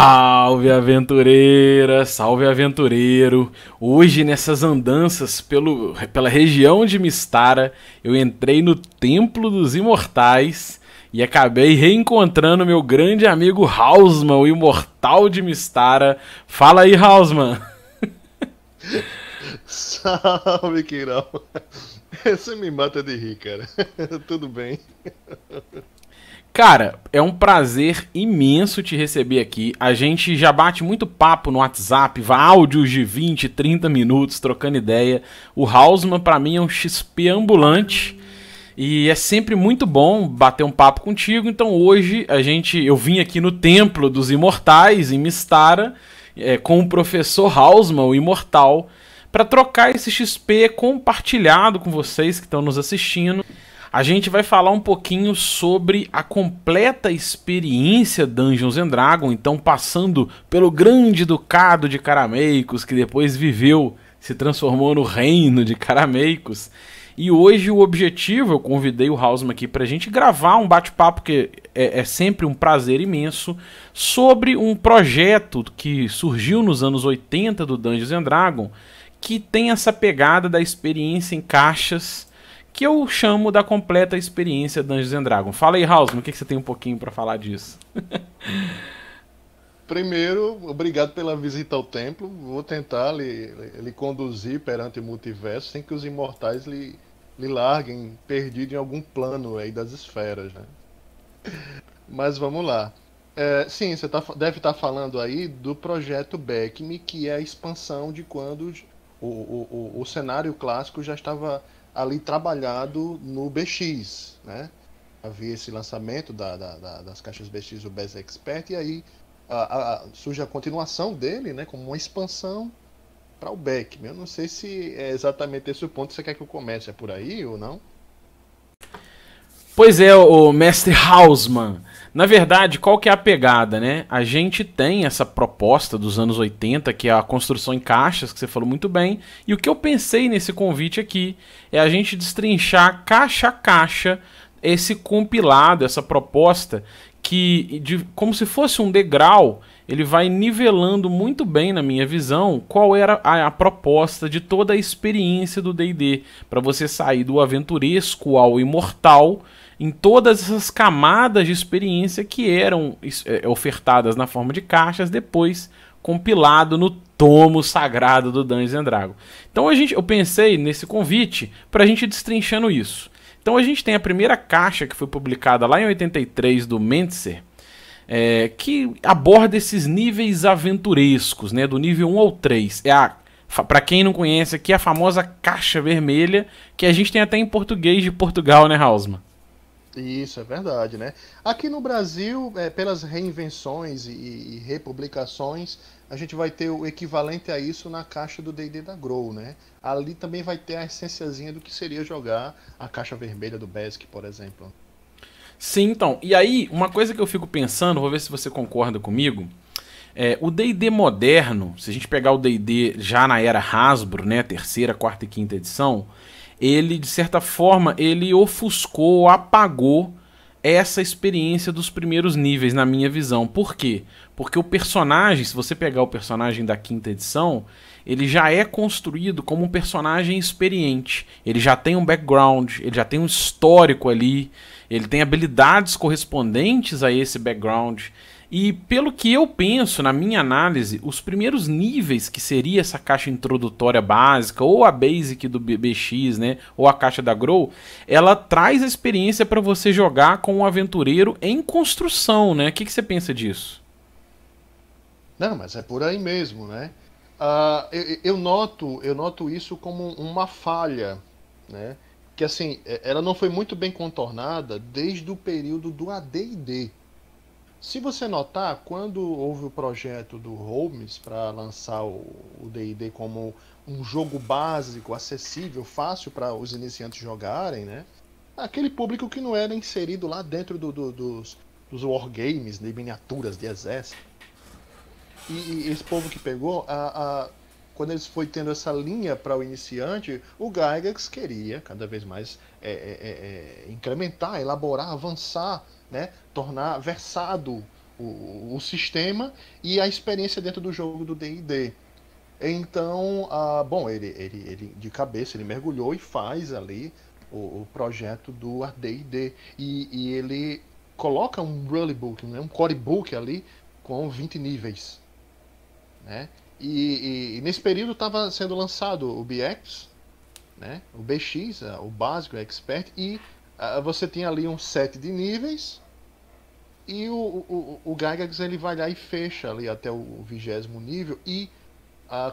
Salve aventureira, salve aventureiro. Hoje nessas andanças pela região de Mistara, eu entrei no Templo dos Imortais e acabei reencontrando meu grande amigo Hausman, o Imortal de Mistara. Fala aí, Hausman. Salve, Quirão. Você me mata de rir, cara. Tudo bem? Cara, é um prazer imenso te receber aqui. A gente já bate muito papo no WhatsApp, áudios de 20, 30 minutos trocando ideia. O Hausman pra mim é um XP ambulante e é sempre muito bom bater um papo contigo. Então hoje eu vim aqui no Templo dos Imortais em Mistara, com o professor Hausman, o Imortal, para trocar esse XP compartilhado com vocês que estão nos assistindo. A gente vai falar um pouquinho sobre a completa experiência Dungeons and Dragons, então passando pelo grande ducado de Carameicos, que depois se transformou no reino de Carameicos. E hoje o objetivo, eu convidei o Hausman aqui pra gente gravar um bate-papo, que é sempre um prazer imenso, sobre um projeto que surgiu nos anos 80 do Dungeons and Dragons, que tem essa pegada da experiência em caixas, que eu chamo da completa experiência Dungeons and Dragons. Fala aí, Hausman, o que você tem um pouquinho pra falar disso? Primeiro, obrigado pela visita ao templo. Vou tentar lhe conduzir perante o multiverso sem que os imortais lhe larguem perdido em algum plano aí das esferas, né? Mas vamos lá. Sim, você deve estar falando aí do projeto Beckme, que é a expansão de quando o cenário clássico já estava ali trabalhado no BX, né? Havia esse lançamento das caixas BX do BES Expert, e aí surge a continuação dele, né, como uma expansão para o Beckme. Eu não sei se é exatamente esse o ponto que você quer que eu comece, é por aí ou não? Pois é, o mestre Hausman. Na verdade, qual que é a pegada, né? A gente tem essa proposta dos anos 80, que é a construção em caixas, que você falou muito bem, e o que eu pensei nesse convite aqui é a gente destrinchar caixa a caixa esse compilado, essa proposta, como se fosse um degrau, ele vai nivelando muito bem, na minha visão, qual era a proposta de toda a experiência do D&D, para você sair do aventuresco ao imortal, em todas essas camadas de experiência que eram ofertadas na forma de caixas, depois compilado no tomo sagrado do Dungeons and Dragons. Então eu pensei nesse convite para a gente destrinchando isso. Então a gente tem a primeira caixa que foi publicada lá em 83 do Mentzer, que aborda esses níveis aventurescos, né, do nível 1 ao 3. Para quem não conhece aqui, a famosa caixa vermelha, que a gente tem até em português de Portugal, né, Hausman? Isso, é verdade, né? Aqui no Brasil, pelas reinvenções e republicações, a gente vai ter o equivalente a isso na caixa do D&D da Grow, né? Ali também vai ter a essenciazinha do que seria jogar a caixa vermelha do Basic, por exemplo. Sim, então. E aí, uma coisa que eu fico pensando, vou ver se você concorda comigo. O D&D moderno, se a gente pegar o D&D já na era Hasbro, né, terceira, quarta e quinta edição, ele, de certa forma, ele ofuscou, apagou essa experiência dos primeiros níveis, na minha visão. Por quê? Porque o personagem, se você pegar o personagem da quinta edição, ele já é construído como um personagem experiente. Ele já tem um background, ele já tem um histórico ali, ele tem habilidades correspondentes a esse background. E pelo que eu penso, na minha análise, os primeiros níveis que seria essa caixa introdutória básica, ou a Basic do BX, né, ou a caixa da Grow, ela traz a experiência para você jogar com um aventureiro em construção, né? O que você pensa disso? Não, mas é por aí mesmo, né? Eu noto isso como uma falha, né? Que assim, ela não foi muito bem contornada desde o período do AD&D. Se você notar, quando houve o projeto do Holmes para lançar o D&D como um jogo básico, acessível, fácil para os iniciantes jogarem, né? Aquele público que não era inserido lá dentro dos wargames, de miniaturas de exército. E esse povo que pegou, quando eles foi tendo essa linha para o iniciante, o Gygax queria cada vez mais incrementar, elaborar, avançar, né? Tornar versado o sistema e a experiência dentro do jogo do D&D. Então, bom, ele de cabeça, ele mergulhou e faz ali o projeto do D&D. E ele coloca um rulebook, né, um corebook ali com 20 níveis. Né? E nesse período estava sendo lançado o BX, né, o BX, o básico, o Expert, e você tinha ali um set de níveis, e o Gygax ele vai lá e fecha ali até o 20º nível, e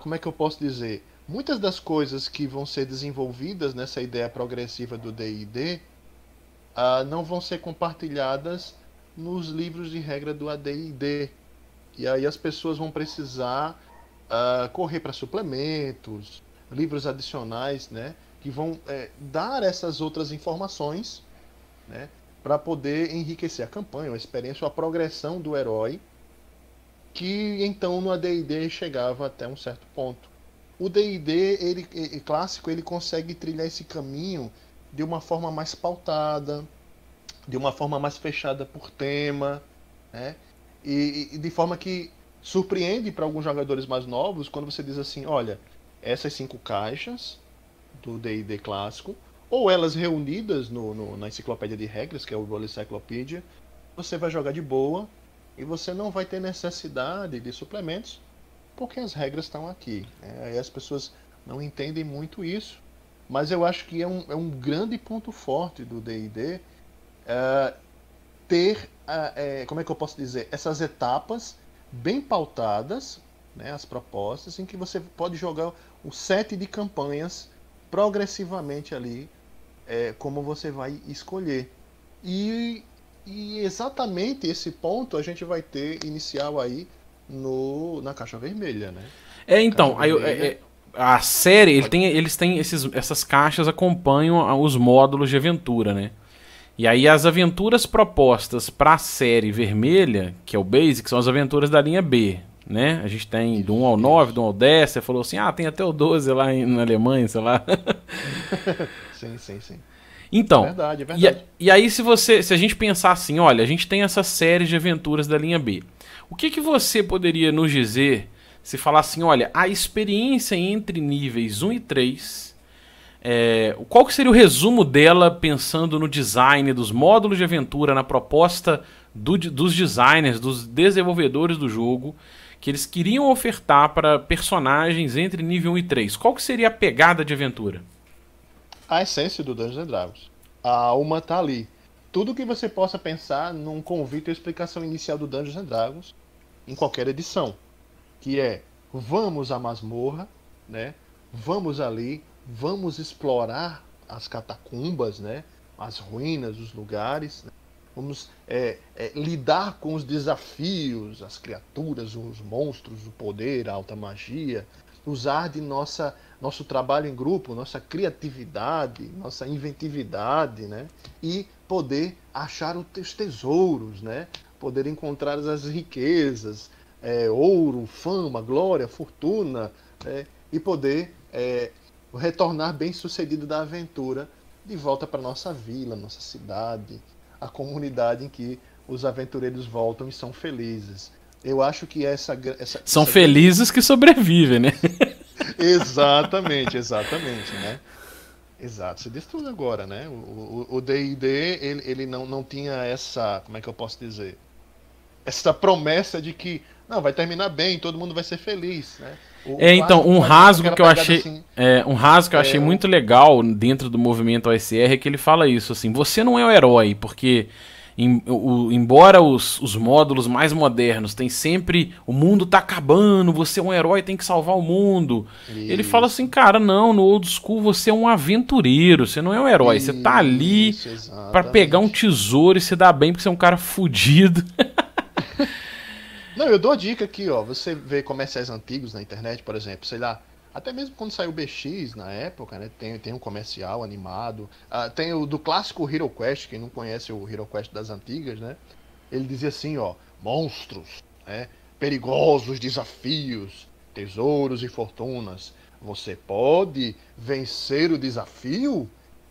como é que eu posso dizer? Muitas das coisas que vão ser desenvolvidas nessa ideia progressiva do D&D não vão ser compartilhadas nos livros de regra do AD&D. E aí as pessoas vão precisar correr para suplementos, livros adicionais, né, que vão dar essas outras informações, né, para poder enriquecer a campanha, a experiência, a progressão do herói, que então no AD&D chegava até um certo ponto. O D&D ele clássico, ele consegue trilhar esse caminho de uma forma mais pautada, de uma forma mais fechada por tema, né? E de forma que surpreende para alguns jogadores mais novos quando você diz assim, olha, essas 5 caixas do D&D clássico, ou elas reunidas na enciclopédia de regras, que é o Roll Encyclopedia, você vai jogar de boa e você não vai ter necessidade de suplementos, porque as regras estão aqui. Aí as pessoas não entendem muito isso, mas eu acho que é um grande ponto forte do D&D ter, como é que eu posso dizer, essas etapas bem pautadas, né, as propostas, em que você pode jogar um set de campanhas progressivamente ali, como você vai escolher. E exatamente esse ponto a gente vai ter inicial aí na Caixa Vermelha, né? Então, a série, eles têm essas caixas acompanham os módulos de aventura, né? E aí as aventuras propostas para a série vermelha, que é o Basic, são as aventuras da linha B, né? A gente tem do 1 ao 9, do 1 ao 10, você falou assim, tem até o 12 lá na Alemanha, sei lá. Sim. Então, verdade. E aí se a gente pensar assim, olha, a gente tem essa série de aventuras da linha B. O que você poderia nos dizer se falar assim, olha, a experiência entre níveis 1 e 3, qual que seria o resumo dela pensando no design dos módulos de aventura, na proposta dos designers, dos desenvolvedores do jogo, que eles queriam ofertar para personagens entre nível 1 e 3? Qual que seria a pegada de aventura? A essência do Dungeons & Dragons. A alma tá ali. Tudo que você possa pensar num convite ou explicação inicial do Dungeons & Dragons em qualquer edição, que é, vamos à masmorra, né? Vamos ali, vamos explorar as catacumbas, né? As ruínas, os lugares, né? Vamos lidar com os desafios, as criaturas, os monstros, o poder, a alta magia, usar de nosso trabalho em grupo, nossa criatividade, nossa inventividade, né? E poder achar os tesouros, né? Poder encontrar as riquezas, ouro, fama, glória, fortuna, né? E poder retornar bem sucedido da aventura de volta para nossa vila, nossa cidade, a comunidade em que os aventureiros voltam e são felizes. Eu acho que são felizes que sobrevivem, né? Exatamente, né? Exato, você disse tudo agora, né? O D&D, ele não tinha essa, como é que eu posso dizer? Essa promessa de que, não, vai terminar bem, todo mundo vai ser feliz, né? Então, um rasgo que eu achei, assim, eu achei muito legal dentro do movimento OSR é que ele fala isso, assim, você não é o herói, porque embora os módulos mais modernos tem sempre o mundo tá acabando, você é um herói, tem que salvar o mundo. Isso. Ele fala assim, cara, não, no old school você é um aventureiro, você não é um herói, você tá ali pra pegar um tesouro e se dar bem porque você é um cara fudido. Não, eu dou a dica aqui, ó, você vê comerciais antigos na internet, por exemplo, sei lá, até mesmo quando saiu o BX na época, né, tem um comercial animado, tem o do clássico Hero Quest, quem não conhece o Hero Quest das antigas, né, ele dizia assim, ó, monstros, né, perigosos desafios, tesouros e fortunas, você pode vencer o desafio?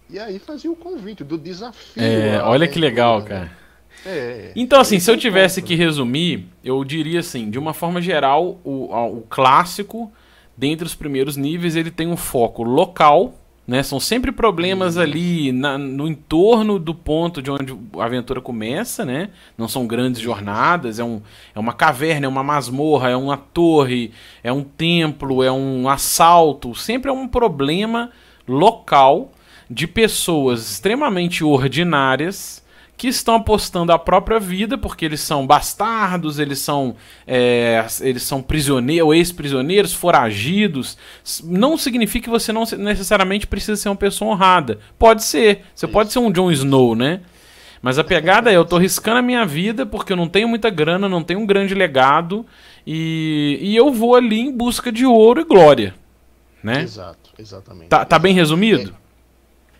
E aí fazia o convite do desafio. Olha que legal, cara. Então, assim, se eu esse é o tivesse ponto, que né? resumir, eu diria assim, de uma forma geral, o clássico, dentre os primeiros níveis, ele tem um foco local, né? São sempre problemas Isso, ali no entorno do ponto de onde a aventura começa, né? Não são grandes isso, jornadas, é uma caverna, é uma masmorra, é uma torre, é um templo, é isso. um assalto. Sempre é um problema local de pessoas extremamente ordinárias que estão apostando a própria vida, porque eles são bastardos, eles são prisioneiros, ou ex-prisioneiros, foragidos. Não significa que você não necessariamente precisa ser uma pessoa honrada. Pode ser. Você pode ser Isso, um Jon isso. Snow, né? Mas a pegada é, eu tô Sim, riscando a minha vida porque eu não tenho muita grana, não tenho um grande legado, e eu vou ali em busca de ouro e glória, né? exato, exatamente, Tá bem exato. resumido?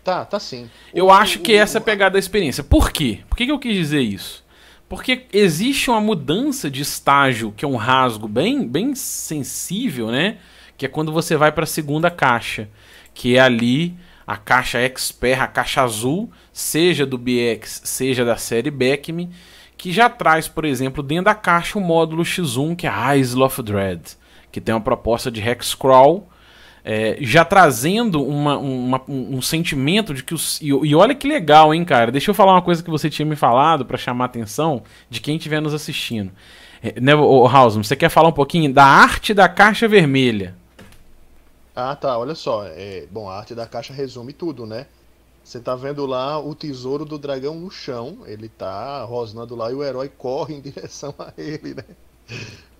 Tá sim. Eu acho que essa é a pegada da experiência. Por quê? Por que eu quis dizer isso? Porque existe uma mudança de estágio, que é um rasgo bem sensível, né? Que é quando você vai para a segunda caixa, que é ali a caixa Expert, a caixa azul, seja do BX, seja da série Beckme, que já traz, por exemplo, dentro da caixa o módulo X1, que é a Isle of Dread, que tem uma proposta de hexcrawl, já trazendo um sentimento de que os. E olha que legal, hein, cara? Deixa eu falar uma coisa que você tinha me falado pra chamar a atenção de quem estiver nos assistindo. Né, Hausman, você quer falar um pouquinho da arte da caixa vermelha? Ah, tá, olha só. Bom, a arte da caixa resume tudo, né? Você tá vendo lá o tesouro do dragão no chão, ele tá rosnando lá e o herói corre em direção a ele, né?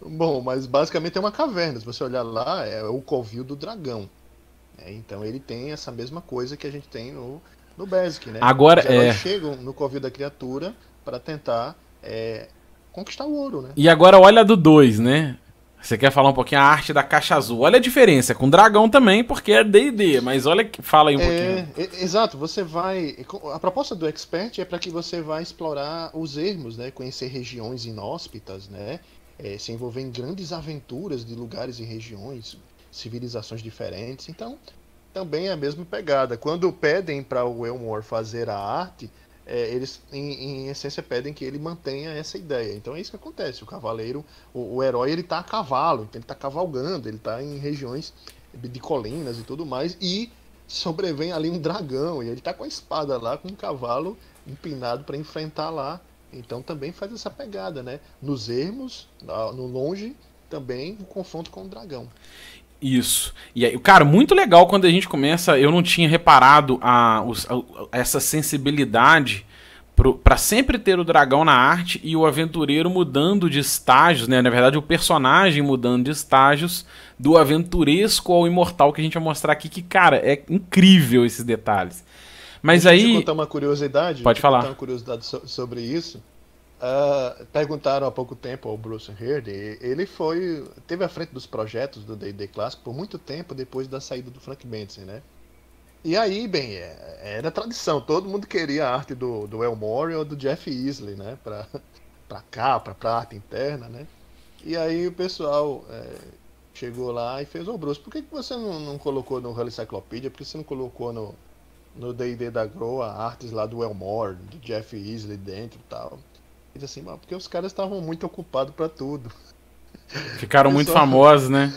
Bom, mas basicamente é uma caverna. Se você olhar lá, é o covil do dragão, né? Então ele tem essa mesma coisa que a gente tem no Basic, né? Agora, Os heróis chegam no covil da criatura para tentar conquistar o ouro, né? e agora olha a do 2, né? Você quer falar um pouquinho a arte da caixa azul? Olha a diferença, é com dragão também, porque é D&D, mas olha, fala aí um pouquinho. Exato, você vai. A proposta do Expert é para que você vá explorar os ermos, né? Conhecer regiões inóspitas, né? Se envolver em grandes aventuras de lugares e regiões, civilizações diferentes. Então, também é a mesma pegada. Quando pedem para o Elmore fazer a arte, eles, em essência, pedem que ele mantenha essa ideia. Então é isso que acontece. O cavaleiro, o herói, ele está a cavalo, então ele está cavalgando, ele está em regiões de colinas e tudo mais, e sobrevém ali um dragão, e ele está com a espada lá, com um cavalo empinado para enfrentar lá. Então também faz essa pegada, né? Nos ermos, no longe, também o confronto com o dragão. Isso. E aí, cara, muito legal quando a gente começa. Eu não tinha reparado essa sensibilidade pra sempre ter o dragão na arte e o aventureiro mudando de estágios, né? Na verdade, o personagem mudando de estágios do aventuresco ao imortal que a gente vai mostrar aqui. Que, cara, é incrível esses detalhes. Mas Deixa eu te aí. contar uma curiosidade, Pode falar. sobre isso. Perguntaram há pouco tempo ao Bruce Heard, e ele teve à frente dos projetos do D&D clássico por muito tempo depois da saída do Frank Benson, né? E aí, bem, era tradição, todo mundo queria a arte do Elmore ou do Jeff Easley, né? Pra capa, pra arte interna, né? E aí o pessoal chegou lá e fez: ô Bruce, por que você não colocou no Hell Encyclopedia? Por que você não colocou no D&D da Grow a artes lá do Elmore, do Jeff Easley dentro e tal? Ele disse assim: mas porque os caras estavam muito ocupados pra tudo. O Ficaram muito pessoal, famosos, né?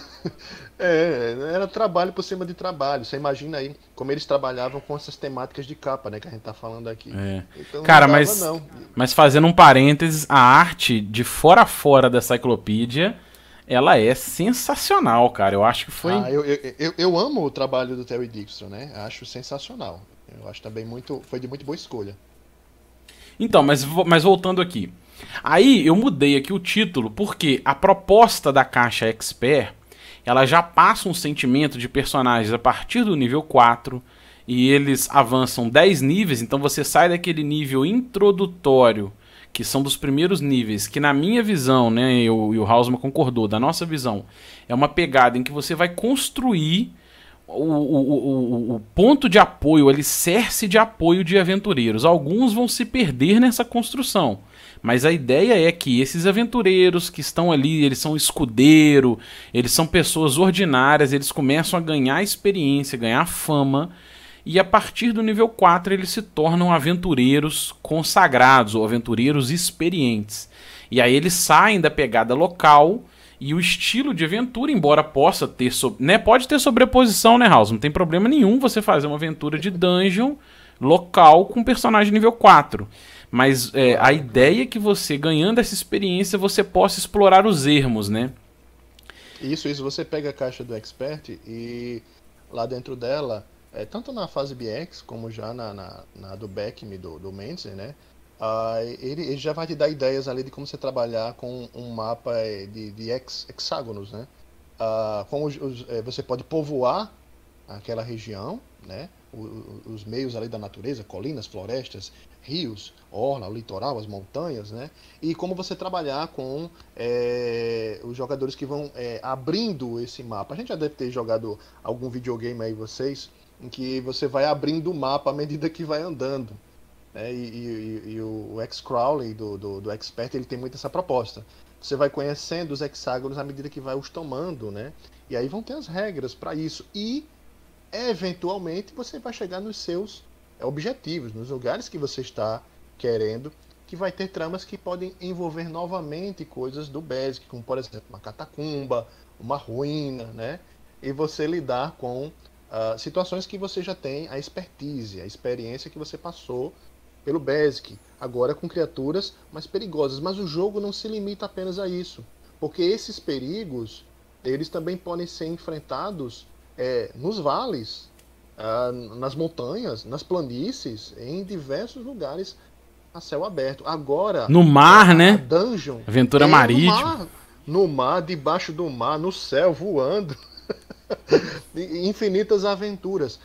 era trabalho por cima de trabalho. Você imagina aí como eles trabalhavam com essas temáticas de capa, né, que a gente tá falando aqui. É. Então não Cara, dava não. mas fazendo um parênteses, a arte de fora a fora da Cyclopedia, ela é sensacional, cara. Eu acho que foi. Eu amo o trabalho do Terry Dixon, né? Acho sensacional. Eu acho também foi de muito boa escolha. Então, mas voltando aqui. Aí eu mudei aqui o título porque a proposta da caixa Expert, ela já passa um sentimento de personagens a partir do nível 4 e eles avançam 10 níveis, então você sai daquele nível introdutório, que são dos primeiros níveis, que na minha visão, né, e o Hausman concordou, da nossa visão, é uma pegada em que você vai construir o ponto de apoio, o alicerce de apoio de aventureiros. Alguns vão se perder nessa construção, mas a ideia é que esses aventureiros que estão ali, eles são escudeiro, eles são pessoas ordinárias, eles começam a ganhar experiência, ganhar fama, e a partir do nível 4 eles se tornam aventureiros consagrados ou aventureiros experientes. E aí eles saem da pegada local e o estilo de aventura, embora possa ter, né, pode ter sobreposição, né, House? Não tem problema nenhum você fazer uma aventura de dungeon local com personagem nível 4. Mas a ideia é que você, ganhando essa experiência, você possa explorar os ermos, né? Isso. Você pega a caixa do Expert e lá dentro dela, tanto na fase BX como já na do Beckme, do Menzel, né? Ele já vai te dar ideias ali de como você trabalhar com um mapa de hexágonos, né? Como você pode povoar aquela região, né? Os meios ali da natureza, colinas, florestas, rios, orla, o litoral, as montanhas, né? E como você trabalhar com os jogadores que vão abrindo esse mapa. A gente já deve ter jogado algum videogame aí, vocês, em que você vai abrindo o mapa à medida que vai andando. E o X-Crawley do Expert, ele tem muito essa proposta. Você vai conhecendo os hexágonos à medida que vai os tomando, né? E aí vão ter as regras para isso. E, eventualmente, você vai chegar nos seus objetivos, nos lugares que você está querendo, que vai ter tramas que podem envolver novamente coisas do Basic, como, por exemplo, uma catacumba, uma ruína, né? E você lidar com situações que você já tem a expertise, a experiência que você passou pelo Basic, agora com criaturas mais perigosas. Mas o jogo não se limita apenas a isso, porque esses perigos, eles também podem ser enfrentados nos vales, nas montanhas, nas planícies, em diversos lugares a céu aberto. Agora, no mar, né? Dungeon, aventura marítima. No mar, debaixo do mar, no céu, voando. Infinitas aventuras.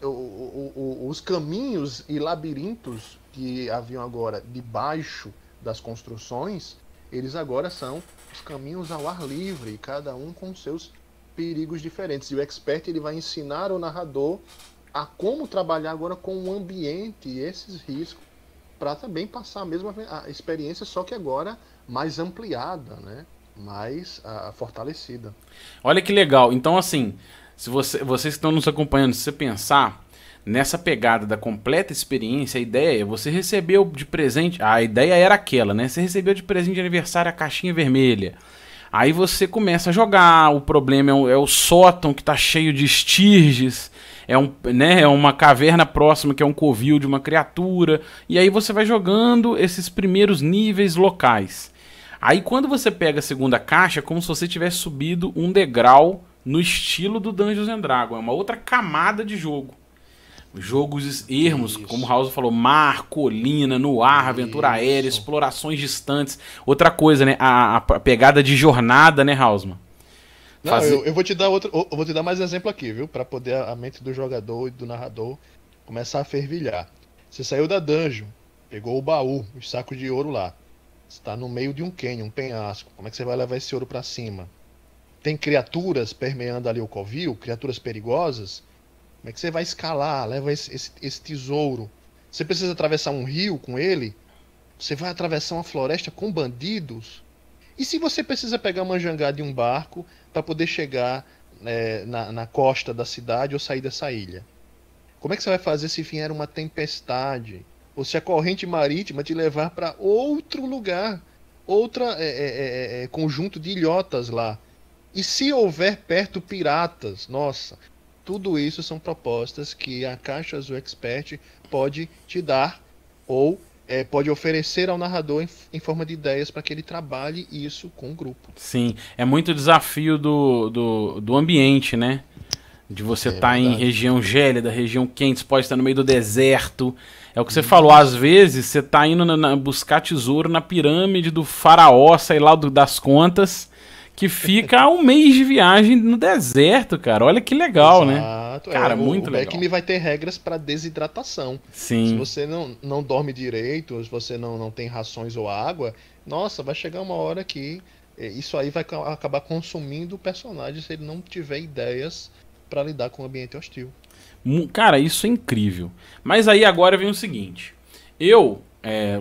Os caminhos e labirintos que haviam agora debaixo das construções, eles agora são os caminhos ao ar livre, cada um com seus perigos diferentes. E o Expert, ele vai ensinar o narrador a como trabalhar agora com o ambiente e esses riscos, para também passar a mesma experiência, só que agora mais ampliada, né? Mais fortalecida. Olha que legal. Então, assim, se vocês que estão nos acompanhando, se você pensar nessa pegada da completa experiência, a ideia é você recebeu de presente. A ideia era aquela, né? Você recebeu de presente de aniversário a caixinha vermelha. Aí você começa a jogar. O problema é o sótão que está cheio de estirges. É uma caverna próxima que é um covil de uma criatura. E aí você vai jogando esses primeiros níveis locais. Aí quando você pega a segunda caixa, é como se você tivesse subido um degrau no estilo do Dungeons and Dragons. É uma outra camada de jogo. Jogos ermos, como o House falou, mar, colina, no ar, aventura aérea, explorações distantes. Outra coisa, né? A pegada de jornada, né, Hausman? Não, eu vou te dar eu vou te dar mais exemplo aqui, viu? Pra poder a mente do jogador e do narrador começar a fervilhar. Você saiu da dungeon, pegou o baú, os sacos de ouro lá. Está no meio de um canyon, um penhasco. Como é que você vai levar esse ouro para cima? Tem criaturas permeando ali o covil, criaturas perigosas. Como é que você vai escalar? Leva esse tesouro. Você precisa atravessar um rio com ele? Você vai atravessar uma floresta com bandidos? E se você precisa pegar uma jangada de um barco para poder chegar na costa da cidade ou sair dessa ilha? Como é que você vai fazer se vier uma tempestade? Ou se a corrente marítima te levar para outro lugar, outra conjunto de ilhotas lá. E se houver perto piratas? Nossa, tudo isso são propostas que a Caixa Azul Expert pode te dar ou pode oferecer ao narrador em forma de ideias para que ele trabalhe isso com o grupo. Sim, é muito desafio do ambiente, né? De você estar em região gélida, região quente, você pode estar no meio do deserto. É o que você falou, às vezes você está indo buscar tesouro na pirâmide do faraó, sei lá das contas, que fica um mês de viagem no deserto, cara. Olha que legal, Exato, né? Cara, muito legal. O Beckme vai ter regras para desidratação. Sim. Se você não dorme direito, se você não tem rações ou água, nossa, vai chegar uma hora que isso aí vai acabar consumindo o personagem se ele não tiver ideias para lidar com o ambiente hostil. Cara, isso é incrível. Mas aí agora vem o seguinte.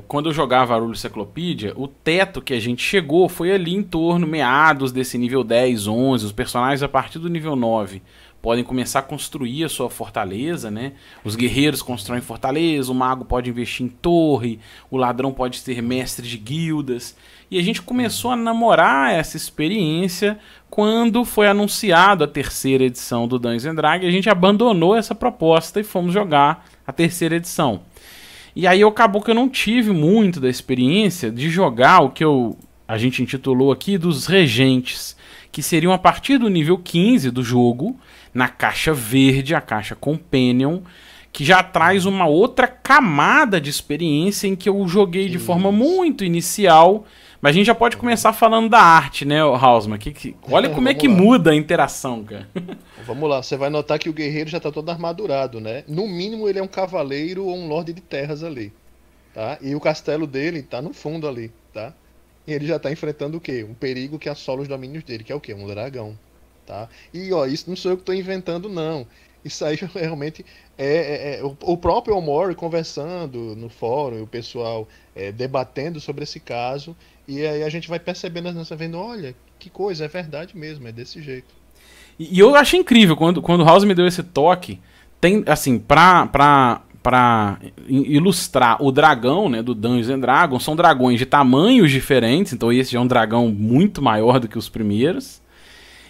Quando eu jogava Arulho Cyclopedia, o teto que a gente chegou foi ali em torno, meados desse nível 10, 11. Os personagens a partir do nível 9 podem começar a construir a sua fortaleza, né? Os guerreiros constroem fortaleza, o mago pode investir em torre, o ladrão pode ser mestre de guildas. E a gente começou a namorar essa experiência quando foi anunciado a terceira edição do Dungeons and Dragons. A gente abandonou essa proposta e fomos jogar a terceira edição. E aí acabou que eu não tive muito da experiência de jogar o que a gente intitulou aqui dos regentes, que seriam a partir do nível 15 do jogo, na caixa verde, a caixa Companion, que já traz uma outra camada de experiência em que eu joguei de forma muito inicial. Mas a gente já pode começar falando da arte, né, Hausmann? Olha como é que muda a interação, cara. Vamos lá, você vai notar que o guerreiro já tá todo armadurado, né? No mínimo ele é um cavaleiro ou um lorde de terras ali, tá? E o castelo dele tá no fundo ali, tá? E ele já tá enfrentando o quê? Um perigo que assola os domínios dele, que é o quê? Um dragão, tá? E ó, isso não sou eu que tô inventando, não. Isso aí realmente o próprio Elmore conversando no fórum, o pessoal debatendo sobre esse caso, e aí a gente vai percebendo, vendo, olha, que coisa, é verdade mesmo, é desse jeito. E eu achei incrível, quando o House me deu esse toque, tem, assim, pra ilustrar o dragão, né, do Dungeons and Dragons, são dragões de tamanhos diferentes, então esse já é um dragão muito maior do que os primeiros.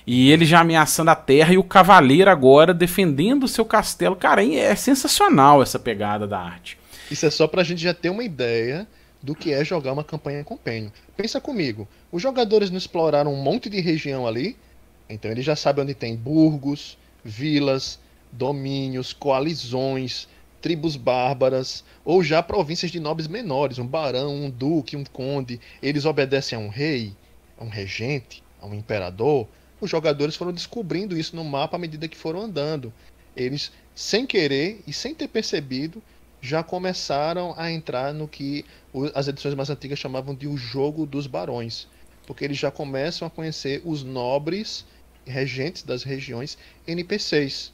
E ele já ameaçando a terra e o cavaleiro agora defendendo o seu castelo. Cara, é sensacional essa pegada da arte. Isso é só pra gente já ter uma ideia do que é jogar uma campanha Companion. Pensa comigo, os jogadores não exploraram um monte de região ali, então eles já sabem onde tem burgos, vilas, domínios, coalizões, tribos bárbaras, ou já províncias de nobres menores, um barão, um duque, um conde. Eles obedecem a um rei, a um regente, a um imperador. Os jogadores foram descobrindo isso no mapa à medida que foram andando. Eles, sem querer e sem ter percebido, já começaram a entrar no que as edições mais antigas chamavam de o jogo dos barões. Porque eles já começam a conhecer os nobres regentes das regiões NPCs.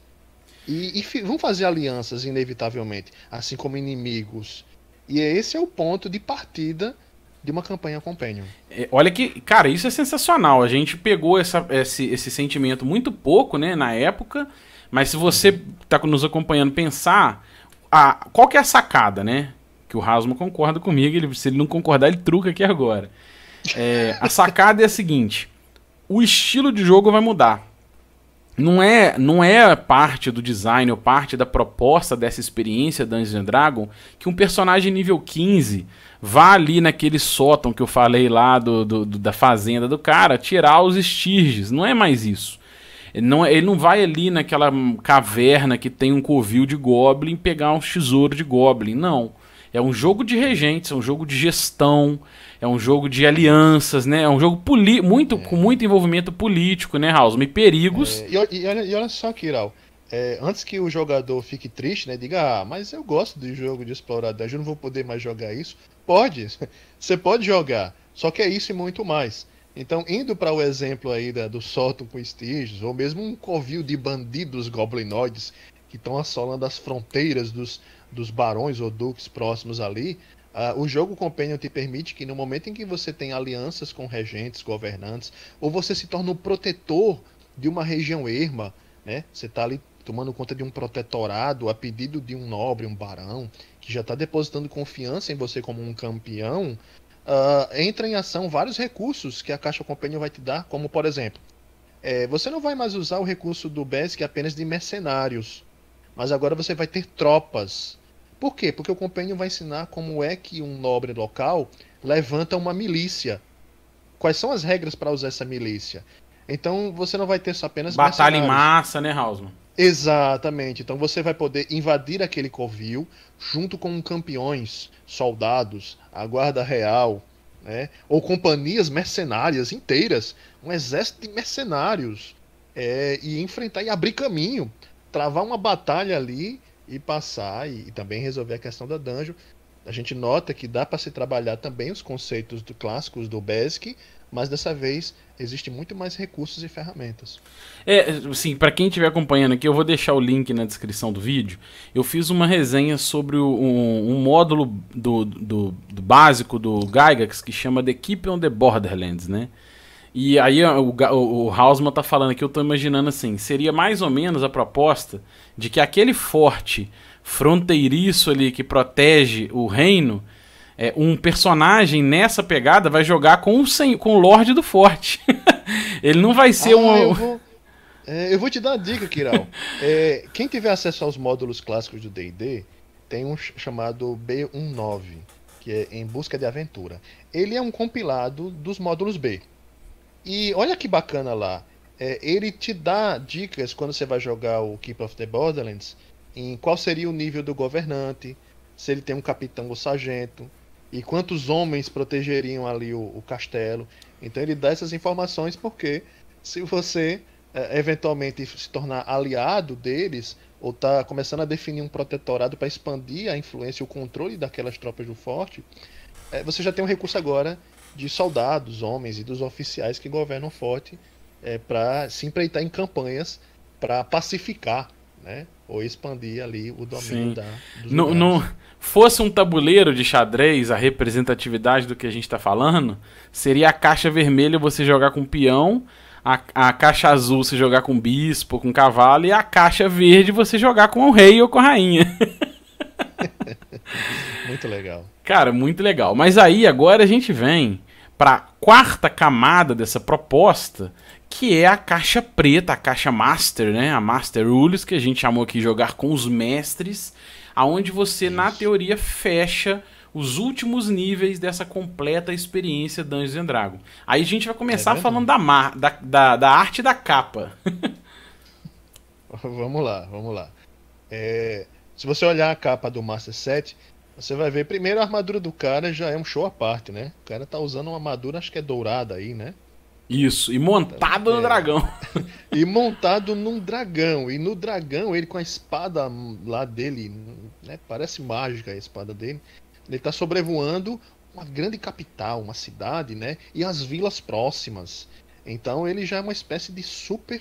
E vão fazer alianças, inevitavelmente, assim como inimigos. E esse é o ponto de partida de uma campanha Companion. Olha que, cara, isso é sensacional. A gente pegou esse sentimento muito pouco, né, na época, mas se você está nos acompanhando pensar, qual que é a sacada, né? Que o Hausmann concorda comigo, se ele não concordar, ele truca aqui agora. A sacada é a seguinte: o estilo de jogo vai mudar. Não é parte do design ou parte da proposta dessa experiência Dungeons and Dragons que um personagem nível 15 vá ali naquele sótão que eu falei lá da fazenda do cara, tirar os estirges. Não é mais isso. Ele não vai ali naquela caverna que tem um covil de goblin pegar um tesouro de goblin. Não. É um jogo de regentes, é um jogo de gestão, é um jogo de alianças, né? É um jogo com muito envolvimento político, né, Hausmann? E perigos. E olha só, Kiral. Antes que o jogador fique triste, né? Diga, mas eu gosto de jogo de explorador, eu não vou poder mais jogar isso. Pode, você pode jogar, só que é isso e muito mais. Então, indo para o exemplo aí do sótão com estígios, ou mesmo um covil de bandidos goblinoides que estão assolando as fronteiras dos barões ou duques próximos ali, o jogo Companion te permite que no momento em que você tem alianças com regentes, governantes, ou você se torna um protetor de uma região erma, né? Você está ali tomando conta de um protetorado a pedido de um nobre, um barão, que já está depositando confiança em você como um campeão. Entra em ação vários recursos que a Caixa Companion vai te dar, como por exemplo, você não vai mais usar o recurso do BESC apenas de mercenários, mas agora você vai ter tropas. Por quê? Porque o Companion vai ensinar como é que um nobre local levanta uma milícia. Quais são as regras para usar essa milícia? Então você não vai ter só apenas batalha em massa, né, Hausmann? Exatamente. Então você vai poder invadir aquele covil junto com campeões, soldados, a guarda real, né? Ou companhias mercenárias inteiras, um exército de mercenários, e enfrentar e abrir caminho, travar uma batalha ali e passar e também resolver a questão da dungeon. A gente nota que dá para se trabalhar também os conceitos clássicos do BESC, mas dessa vez existe muito mais recursos e ferramentas. Sim, para quem estiver acompanhando aqui, eu vou deixar o link na descrição do vídeo. Eu fiz uma resenha sobre um módulo do básico do Gygax que chama The Keep on the Borderlands, né? E aí o Hausmann tá falando que eu tô imaginando assim, seria mais ou menos a proposta de que aquele forte fronteiriço ali que protege o reino, um personagem nessa pegada vai jogar com o Lorde do Forte. Ele não vai ser Ah, um... eu vou te dar uma dica, Kiral. Quem tiver acesso aos módulos clássicos do D&D, tem um chamado B19, que é Em Busca de Aventura. Ele é um compilado dos módulos B. E olha que bacana lá. Ele te dá dicas quando você vai jogar o Keep of the Borderlands, em qual seria o nível do governante, se ele tem um capitão ou sargento, e quantos homens protegeriam ali o castelo. Então ele dá essas informações porque se você eventualmente se tornar aliado deles, ou está começando a definir um protetorado para expandir a influência e o controle daquelas tropas do forte, você já tem um recurso agora de soldados, homens e dos oficiais que governam o forte para se empreitar em campanhas para pacificar, né? Ou expandir ali o domínio dos não, lugares. não fosse um tabuleiro de xadrez, a representatividade do que a gente está falando, seria a caixa vermelha você jogar com peão, a caixa azul você jogar com bispo, com cavalo, e a caixa verde você jogar com o rei ou com a rainha. Muito legal. Cara, muito legal. Mas aí agora a gente vem para quarta camada dessa proposta, que é a caixa preta, a caixa Master, né? A Master Rules, que a gente chamou aqui de jogar com os mestres, aonde você, na teoria, fecha os últimos níveis dessa completa experiência Dungeons and Dragons. Aí a gente vai começar falando da arte da capa. Vamos lá, vamos lá. Se você olhar a capa do Master Set, você vai ver, primeiro, a armadura do cara já é um show à parte, né? O cara tá usando uma armadura, acho que é dourada aí, né? Isso, e montado no dragão. E montado num dragão. E no dragão, ele com a espada lá dele, né? Parece mágica a espada dele. Ele tá sobrevoando uma grande capital, uma cidade, né? E as vilas próximas. Então ele já é uma espécie de super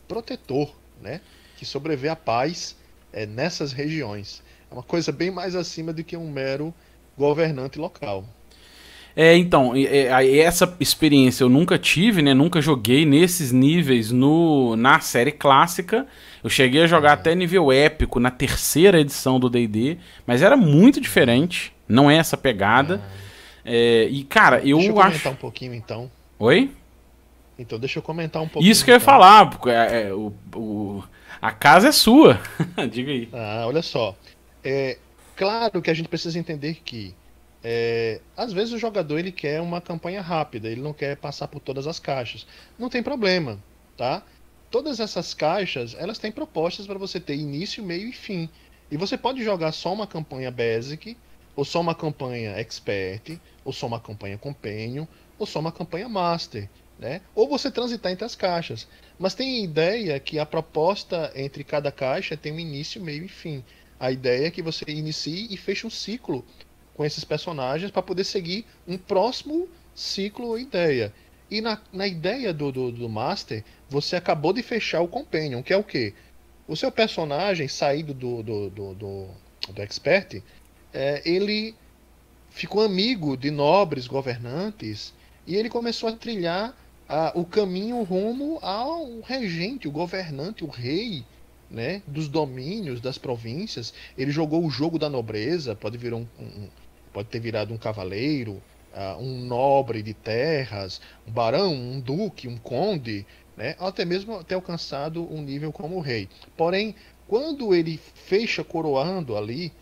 protetor, né? Que sobrevê à paz nessas regiões. É uma coisa bem mais acima do que um mero governante local. Então, essa experiência eu nunca tive, né? Nunca joguei nesses níveis na série clássica. Eu cheguei a jogar até nível épico na terceira edição do D&D, mas era muito diferente. Não é essa pegada. E, cara, eu acho... Deixa eu comentar um pouquinho, então. Oi? Então, deixa eu comentar um pouquinho. Isso que eu ia falar, porque a casa é sua. Diga aí. Olha só. Claro que a gente precisa entender que às vezes o jogador ele quer uma campanha rápida, ele não quer passar por todas as caixas. Não tem problema, tá? Todas essas caixas, elas têm propostas para você ter início, meio e fim. E você pode jogar só uma campanha Basic, ou só uma campanha Expert, ou só uma campanha Companion, ou só uma campanha Master, né? Ou você transitar entre as caixas. Mas tem a ideia que a proposta entre cada caixa tem um início, meio e fim. A ideia é que você inicie e feche um ciclo com esses personagens para poder seguir um próximo ciclo ou ideia. E na ideia do Master, você acabou de fechar o Companion, que é o quê? O seu personagem, saído do Expert, ele ficou amigo de nobres governantes e ele começou a trilhar o caminho rumo ao regente, o governante, o rei, né, dos domínios, das províncias. Ele jogou o jogo da nobreza, pode ter virado um cavaleiro, um nobre de terras, um barão, um duque, um conde, né, até mesmo ter alcançado um nível como rei. Porém, quando ele fecha coroando ali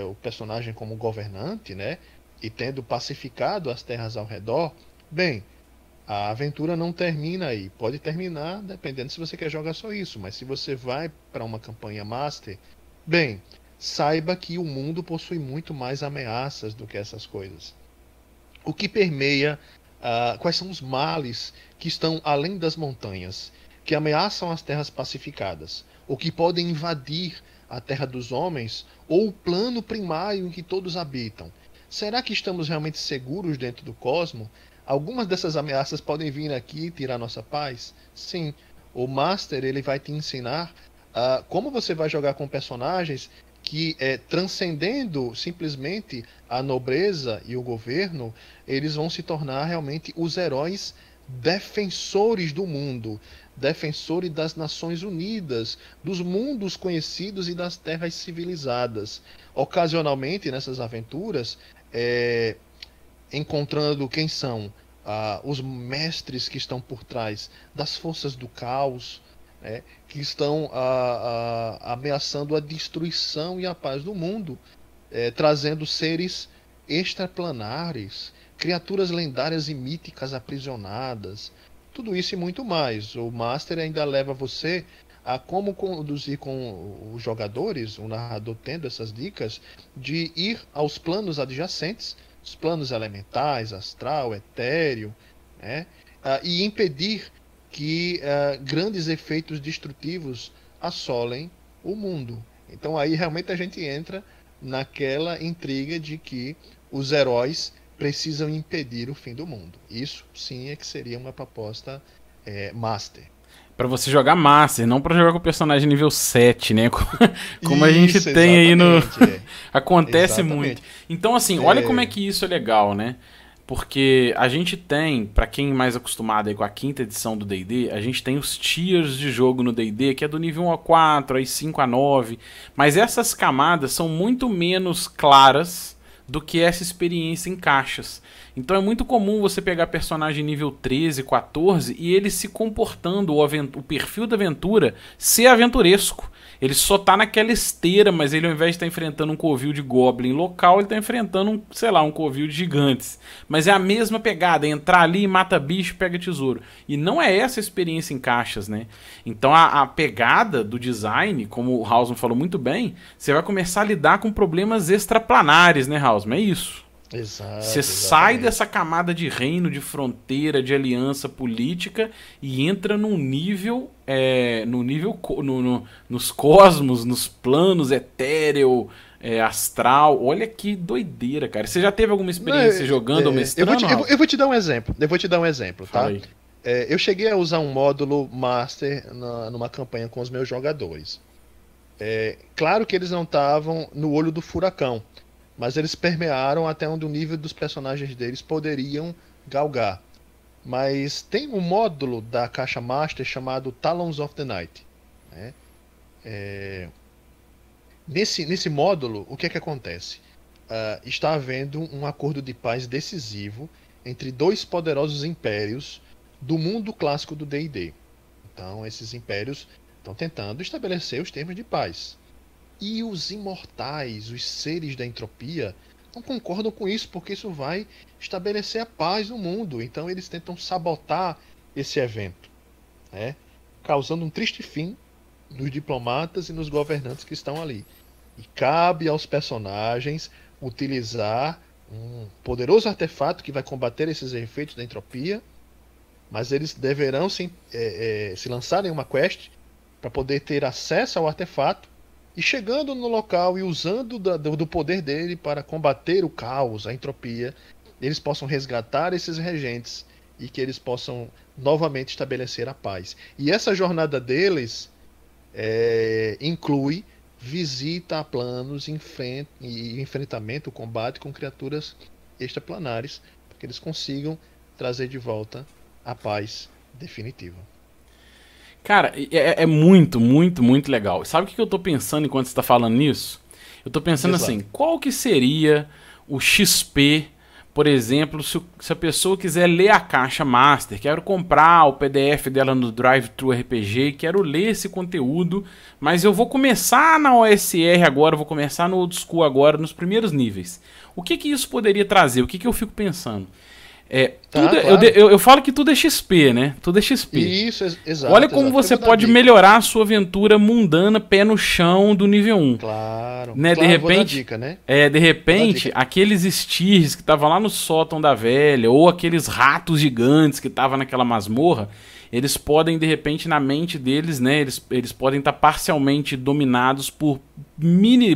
o personagem como governante, né, e tendo pacificado as terras ao redor, bem, a aventura não termina aí. Pode terminar dependendo se você quer jogar só isso, mas se você vai para uma campanha Master, bem, saiba que o mundo possui muito mais ameaças do que essas coisas. O que permeia, quais são os males que estão além das montanhas, que ameaçam as terras pacificadas, ou que podem invadir a terra dos homens, ou o plano primário em que todos habitam. Será que estamos realmente seguros dentro do cosmo? Algumas dessas ameaças podem vir aqui e tirar nossa paz? Sim. O Master ele vai te ensinar como você vai jogar com personagens que, transcendendo simplesmente a nobreza e o governo, eles vão se tornar realmente os heróis defensores do mundo, defensores das Nações Unidas, dos mundos conhecidos e das terras civilizadas. Ocasionalmente, nessas aventuras, encontrando quem são os mestres que estão por trás das forças do caos, né, que estão ameaçando a destruição e a paz do mundo, trazendo seres extraplanares, criaturas lendárias e míticas aprisionadas, tudo isso e muito mais. O Master ainda leva você a como conduzir com os jogadores, o narrador tendo essas dicas, de ir aos planos adjacentes, os planos elementais, astral, etéreo, né, e impedir que grandes efeitos destrutivos assolem o mundo. Então aí realmente a gente entra naquela intriga de que os heróis precisam impedir o fim do mundo. Isso sim é que seria uma proposta Master. Pra você jogar Master, não pra jogar com o personagem nível 7, né? Como a gente Isso, tem aí no... exatamente, Acontece Exatamente. muito. Então, assim, olha como é que isso é legal, né? Porque a gente tem, pra quem é mais acostumado aí com a quinta edição do D&D, a gente tem os tiers de jogo no D&D, que é do nível 1 a 4, aí 5 a 9. Mas essas camadas são muito menos claras do que essa experiência em caixas. Então é muito comum você pegar personagem nível 13, 14 e ele se comportando, o perfil da aventura, ser aventuresco. Ele só tá naquela esteira, mas ele ao invés de estar enfrentando um covil de goblin local, ele tá enfrentando um covil de gigantes. Mas é a mesma pegada, é entrar ali, mata bicho, pega tesouro. E não é essa a experiência em caixas, né? Então a pegada do design, como o Hausman falou muito bem, você vai começar a lidar com problemas extraplanares, né, Hausman? É isso. Exato, Você sai dessa camada de reino, de fronteira, de aliança política e entra num nível, nos cosmos, nos planos etéreo, astral. Olha que doideira, cara. Você já teve alguma experiência jogando ou mestrando? Eu vou te dar um exemplo. Tá? Eu cheguei a usar um módulo Master numa campanha com os meus jogadores. Claro que eles não estavam no olho do furacão, mas eles permearam até onde o nível dos personagens deles poderiam galgar. Mas tem um módulo da caixa Master chamado Talons of the Night, né? Nesse módulo, o que é que acontece? Está havendo um acordo de paz decisivo entre dois poderosos impérios do mundo clássico do D&D. Então, esses impérios estão tentando estabelecer os termos de paz. E os imortais, os seres da entropia, não concordam com isso, porque isso vai estabelecer a paz no mundo. Então eles tentam sabotar esse evento, né? Causando um triste fim nos diplomatas e nos governantes que estão ali. E cabe aos personagens utilizar um poderoso artefato que vai combater esses efeitos da entropia, mas eles deverão se lançar em uma quest para poder ter acesso ao artefato. E chegando no local e usando do poder dele para combater o caos, a entropia, eles possam resgatar esses regentes e que eles possam novamente estabelecer a paz. E essa jornada deles inclui visita a planos e enfrentamento, combate com criaturas extraplanares, para que eles consigam trazer de volta a paz definitiva. Cara, é muito, muito, muito legal. Sabe o que eu tô pensando enquanto você tá falando nisso? Eu tô pensando assim, qual que seria o XP, por exemplo, se a pessoa quiser ler a caixa Master, quero comprar o PDF dela no Drive-Thru RPG, quero ler esse conteúdo, mas eu vou começar na OSR agora, vou começar no Old School agora, nos primeiros níveis. O que isso poderia trazer? O que eu fico pensando? Claro. Eu falo que tudo é XP, né? Tudo é XP. Isso, exato. Olha como você pode melhorar a sua aventura mundana pé no chão do nível 1. Claro. Né? Claro, de repente, dica, né? De repente, aqueles Styrs que estavam lá no sótão da velha, ou aqueles ratos gigantes que estavam naquela masmorra, eles podem, de repente, na mente deles, né? Eles podem estar parcialmente dominados por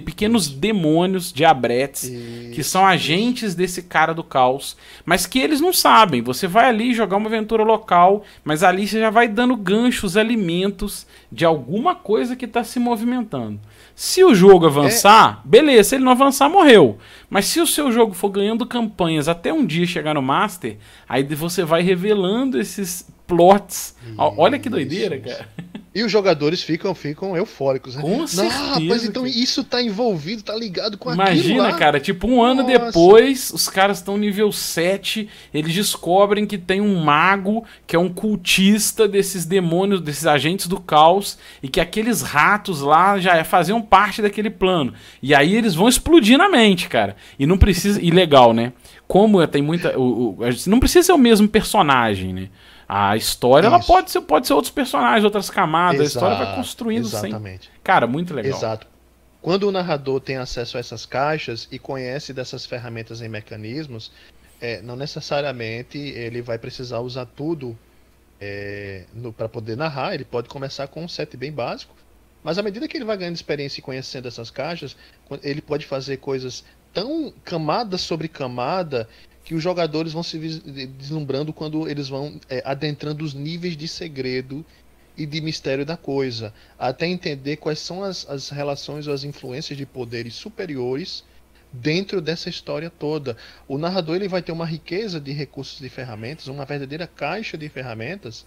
pequenos demônios, diabretes, que são agentes desse cara do caos, mas que eles não sabem. Você vai ali jogar uma aventura local, mas ali você já vai dando ganchos, alimentos de alguma coisa que está se movimentando. Se o jogo avançar, beleza. Se ele não avançar, morreu. Mas se o seu jogo for ganhando campanhas até um dia chegar no Master, aí você vai revelando esses plots. Olha que doideira, cara. E os jogadores ficam eufóricos, né? Com certeza. Rapaz, então isso tá envolvido, tá ligado com aquilo lá. Imagina, cara, tipo um ano depois, os caras estão nível 7, eles descobrem que tem um mago, que é um cultista desses demônios, desses agentes do caos, e que aqueles ratos lá já faziam parte daquele plano. E aí eles vão explodir na mente, cara. E não precisa... E legal, né? Como tem muita... não precisa ser o mesmo personagem, né? A história ela pode ser outros personagens, outras camadas. A história vai construindo exatamente. Sem... Cara, muito legal. Exato. Quando o narrador tem acesso a essas caixas e conhece dessas ferramentas e mecanismos, não necessariamente ele vai precisar usar tudo para poder narrar. Ele pode começar com um set bem básico, mas à medida que ele vai ganhando experiência e conhecendo essas caixas, ele pode fazer coisas tão camada sobre camada que os jogadores vão se deslumbrando quando eles vão adentrando os níveis de segredo e de mistério da coisa, até entender quais são as relações ou as influências de poderes superiores dentro dessa história toda. O narrador ele vai ter uma riqueza de recursos e ferramentas, uma verdadeira caixa de ferramentas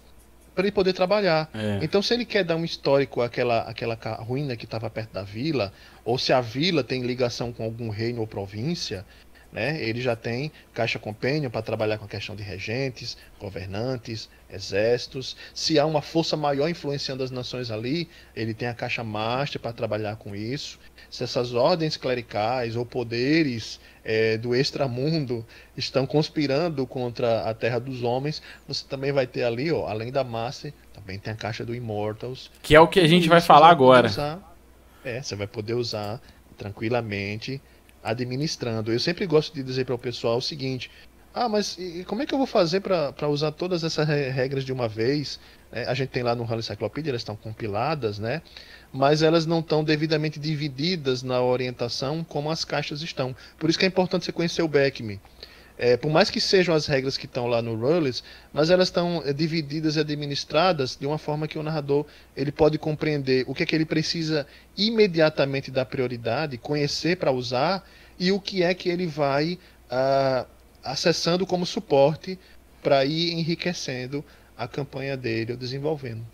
para ele poder trabalhar. Então, se ele quer dar um histórico àquela ruína que estava perto da vila, ou se a vila tem ligação com algum reino ou província, né, ele já tem caixa companion para trabalhar com a questão de regentes, governantes, exércitos. Se há uma força maior influenciando as nações ali, ele tem a caixa master para trabalhar com isso. Se essas ordens clericais ou poderes do extramundo estão conspirando contra a Terra dos Homens, você também vai ter ali, ó, além da master, também tem a caixa do Immortals. Que é o que a gente vai falar agora. Você vai poder usar tranquilamente, administrando. Eu sempre gosto de dizer para o pessoal o seguinte: mas como é que eu vou fazer para usar todas essas regras de uma vez? A gente tem lá no HAL Encyclopedia, elas estão compiladas, né? Mas elas não estão devidamente divididas na orientação como as caixas estão. Por isso que é importante você conhecer o BECM. Por mais que sejam as regras que estão lá no Rules, mas elas estão divididas e administradas de uma forma que o narrador ele pode compreender o que é que ele precisa imediatamente dar prioridade, conhecer para usar, e o que é que ele vai acessando como suporte para ir enriquecendo a campanha dele ou desenvolvendo.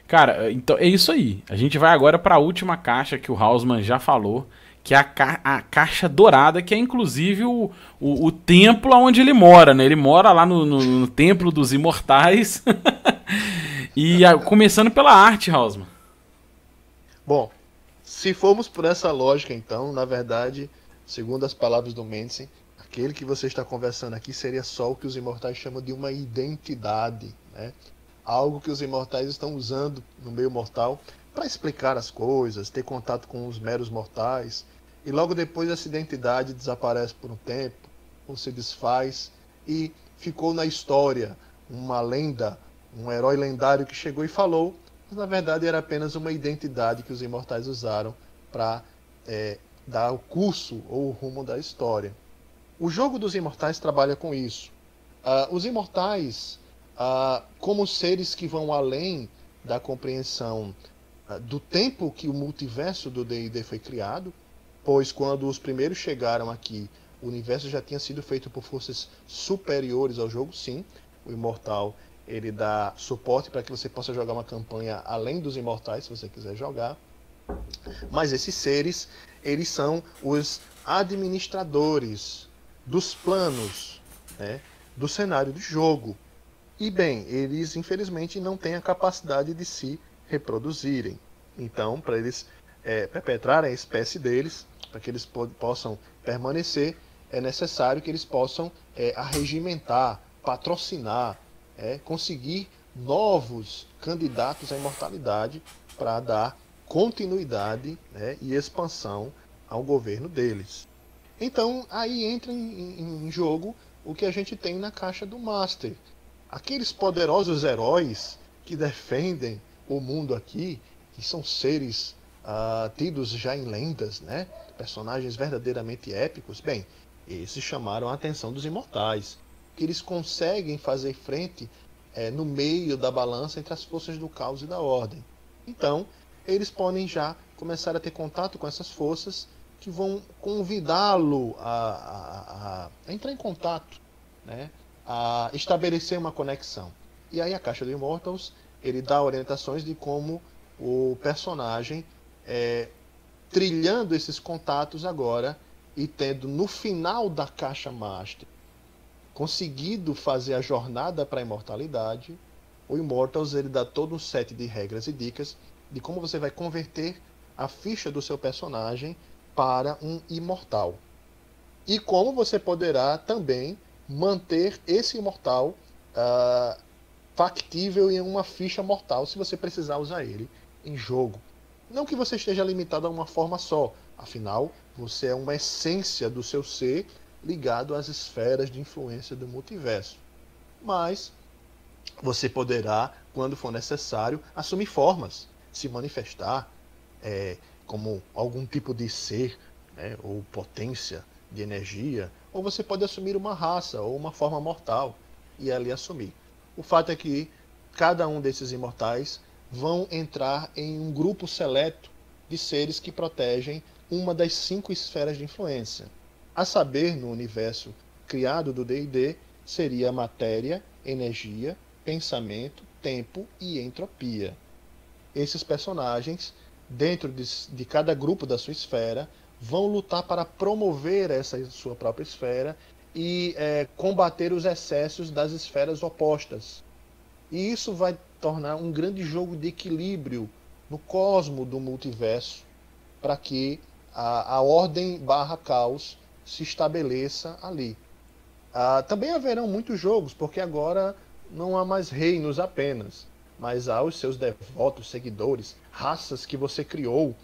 Cara, então é isso aí. A gente vai agora para a última caixa que o Hausmann já falou, que é a caixa dourada, que é inclusive o templo onde ele mora, né? Ele mora lá no templo dos imortais. E começando pela arte, Hausmann. Bom, se formos por essa lógica, então, na verdade, segundo as palavras do Mendelssohn, aquele que você está conversando aqui seria só o que os imortais chamam de uma identidade, né? Algo que os imortais estão usando no meio mortal para explicar as coisas, ter contato com os meros mortais. E logo depois essa identidade desaparece por um tempo, ou se desfaz, e ficou na história uma lenda, um herói lendário que chegou e falou, mas na verdade era apenas uma identidade que os imortais usaram para dar o curso ou o rumo da história. O jogo dos imortais trabalha com isso. Os imortais, como seres que vão além da compreensão do tempo que o multiverso do D&D foi criado, pois quando os primeiros chegaram aqui, o universo já tinha sido feito por forças superiores ao jogo, sim. O Imortal, ele dá suporte para que você possa jogar uma campanha além dos Imortais, se você quiser jogar. Mas esses seres, eles são os administradores dos planos, né, do cenário do jogo. E bem, eles infelizmente não têm a capacidade de se reproduzirem. Então, para eles perpetrarem a espécie deles, para que eles possam permanecer, é necessário que eles possam arregimentar, patrocinar, conseguir novos candidatos à imortalidade para dar continuidade, né, e expansão ao governo deles. Então, aí entra em jogo o que a gente tem na caixa do Master. Aqueles poderosos heróis que defendem o mundo aqui, que são seres tidos já em lendas, né? Personagens verdadeiramente épicos, bem, esses chamaram a atenção dos imortais, que eles conseguem fazer frente no meio da balança entre as forças do caos e da ordem. Então, eles podem já começar a ter contato com essas forças que vão convidá-lo a entrar em contato, né? A estabelecer uma conexão. E aí a Caixa do Immortals, ele dá orientações de como o personagem, trilhando esses contatos agora e tendo no final da Caixa Master conseguido fazer a jornada para a imortalidade, o Immortals ele dá todo um set de regras e dicas de como você vai converter a ficha do seu personagem para um imortal. E como você poderá também manter esse imortal factível em uma ficha mortal se você precisar usar ele em jogo. Não que você esteja limitado a uma forma só, afinal, você é uma essência do seu ser ligado às esferas de influência do multiverso. Mas você poderá, quando for necessário, assumir formas, se manifestar como algum tipo de ser, né, ou potência de energia, ou você pode assumir uma raça ou uma forma mortal e ali assumir. O fato é que cada um desses imortais vão entrar em um grupo seleto de seres que protegem uma das 5 esferas de influência. A saber, no universo criado do D&D, seria matéria, energia, pensamento, tempo e entropia. Esses personagens, dentro de cada grupo da sua esfera, vão lutar para promover essa sua própria esfera e combater os excessos das esferas opostas. E isso vai tornar um grande jogo de equilíbrio no cosmo do multiverso, para que a ordem barra caos se estabeleça ali. Também haverão muitos jogos, porque agora não há mais reinos apenas, mas há os seus devotos, seguidores, raças que você criou,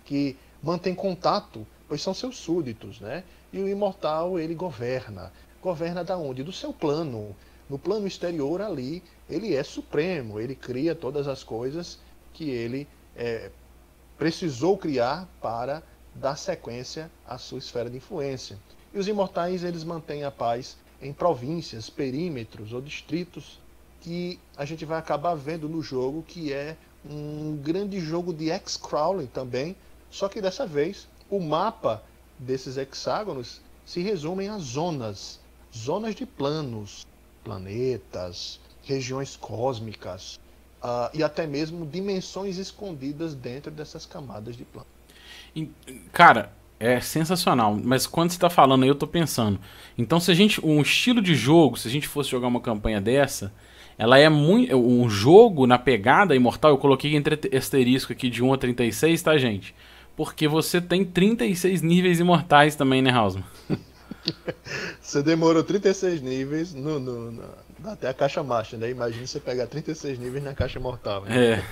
que mantém contato, pois são seus súditos, né? E o imortal, ele governa. Governa da onde? Do seu plano. No plano exterior ali, ele é supremo, ele cria todas as coisas que ele precisou criar para dar sequência à sua esfera de influência. E os imortais, eles mantêm a paz em províncias, perímetros ou distritos que a gente vai acabar vendo no jogo, que é um grande jogo de X-Crawling também, só que dessa vez o mapa desses hexágonos se resume a zonas de planos, planetas, regiões cósmicas e até mesmo dimensões escondidas dentro dessas camadas de plano. Cara, é sensacional, mas quando você está falando aí eu tô pensando, então se um estilo de jogo, se a gente fosse jogar uma campanha dessa, ela é muito, um jogo na pegada imortal, eu coloquei entre asterisco aqui de 1 a 36, tá, gente? Porque você tem 36 níveis imortais também, né, Hausmann? Você demorou 36 níveis até a caixa master, né? Imagina você pegar 36 níveis na caixa mortal. Né?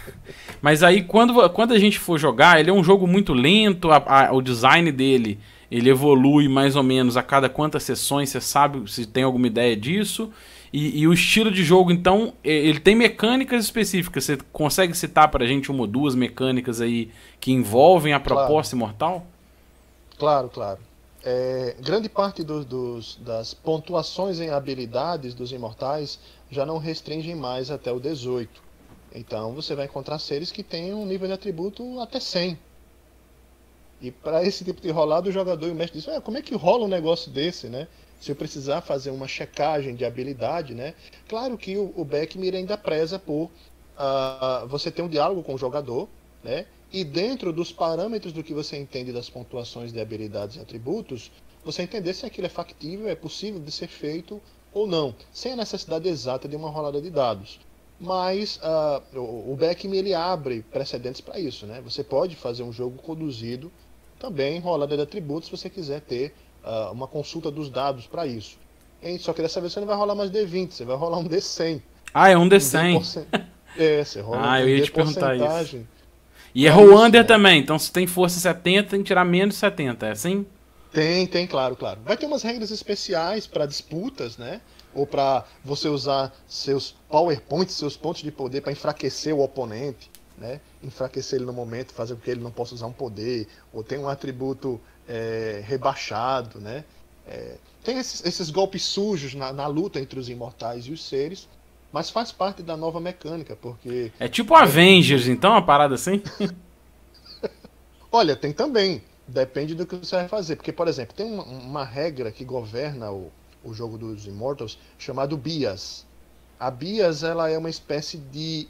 Mas aí quando a gente for jogar, ele é um jogo muito lento, o design dele, ele evolui mais ou menos a cada quantas sessões, você sabe se tem alguma ideia disso? E o estilo de jogo, então, ele tem mecânicas específicas. Você consegue citar pra gente uma ou duas mecânicas aí que envolvem a proposta imortal? Claro. Grande parte das pontuações em habilidades dos imortais já não restringem mais até o 18. Então você vai encontrar seres que têm um nível de atributo até 100. E para esse tipo de rolado, o jogador e o mestre dizem, como é que rola um negócio desse, né? Se eu precisar fazer uma checagem de habilidade, né? Claro que o Beckmir ainda preza por você ter um diálogo com o jogador, né? E dentro dos parâmetros do que você entende das pontuações de habilidades e atributos, você entender se aquilo é factível, é possível de ser feito ou não, sem a necessidade exata de uma rolada de dados. Mas o Beckmir ele abre precedentes para isso, né? Você pode fazer um jogo conduzido também rolada de atributos se você quiser ter uma consulta dos dados para isso. Só que dessa vez você não vai rolar mais D20, você vai rolar um D100. É um D100. Você rola eu ia te perguntar isso. E é roll under também, então se tem força 70, tem que tirar menos 70, é assim? Tem, claro. Vai ter umas regras especiais para disputas, né? Ou para você usar seus PowerPoints, seus pontos de poder para enfraquecer o oponente. né, enfraquecer ele no momento, fazer com que ele não possa usar um poder, ou tem um atributo rebaixado, né? Tem esses golpes sujos na luta entre os imortais e os seres, mas faz parte da nova mecânica, porque... É tipo Avengers, então, uma parada assim? Olha, tem também. Depende do que você vai fazer. Porque, por exemplo, tem uma regra que governa o jogo dos Immortals chamado Bias. A Bias, ela é uma espécie de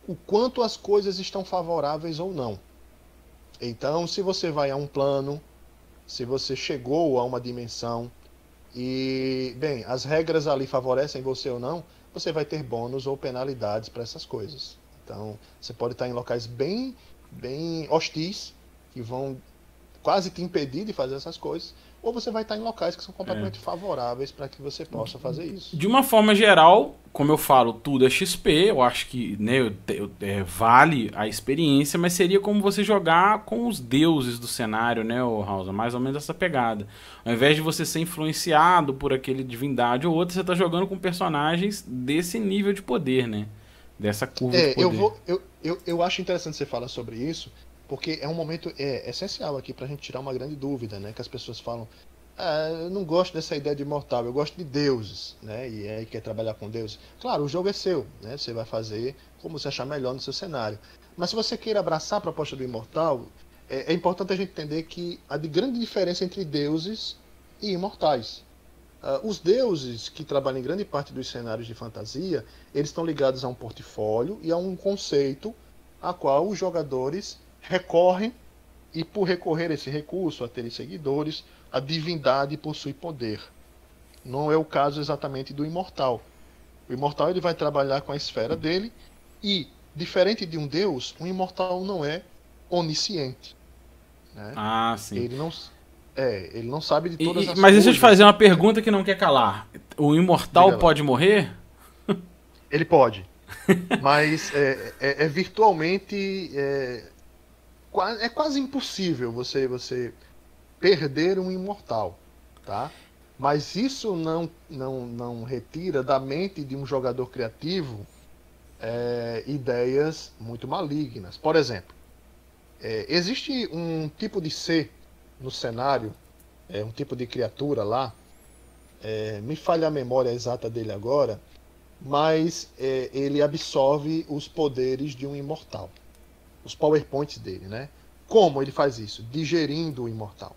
o quanto as coisas estão favoráveis ou não. Então, se você vai a um plano, se você chegou a uma dimensão e, bem, as regras ali favorecem você ou não, você vai ter bônus ou penalidades para essas coisas. Então, você pode estar em locais bem hostis, que vão quase te impedir de fazer essas coisas, ou você vai estar em locais que são completamente favoráveis para que você possa fazer isso. De uma forma geral, como eu falo, tudo é XP, eu acho que, né, vale a experiência, mas seria como você jogar com os deuses do cenário, né, House? Mais ou menos essa pegada. Ao invés de você ser influenciado por aquele divindade ou outra, você está jogando com personagens desse nível de poder, né? Dessa curva de poder. Eu acho interessante você falar sobre isso, porque é um momento essencial aqui para a gente tirar uma grande dúvida, né? Que as pessoas falam, eu não gosto dessa ideia de imortal, eu gosto de deuses, né? E aí quer trabalhar com deuses. Claro, o jogo é seu, né? Você vai fazer como você achar melhor no seu cenário. Mas se você queira abraçar a proposta do imortal, é importante a gente entender que há de grande diferença entre deuses e imortais. Os deuses que trabalham em grande parte dos cenários de fantasia, eles estão ligados a um portfólio e a um conceito a qual os jogadores recorrem, e por recorrer a esse recurso, a terem seguidores, a divindade possui poder. Não é o caso exatamente do imortal. O imortal ele vai trabalhar com a esfera dele e, diferente de um deus, um imortal não é onisciente, né? Ah, sim. Ele não sabe de todas as coisas. Mas deixa eu te fazer uma pergunta que não quer calar. O imortal pode morrer? Ele pode. Mas virtualmente... É quase impossível você perder um imortal, tá? Mas isso não retira da mente de um jogador criativo ideias muito malignas. Por exemplo, existe um tipo de ser no cenário, um tipo de criatura lá, me falha a memória exata dele agora, mas ele absorve os poderes de um imortal. Os PowerPoints dele, né? Como ele faz isso? Digerindo o imortal.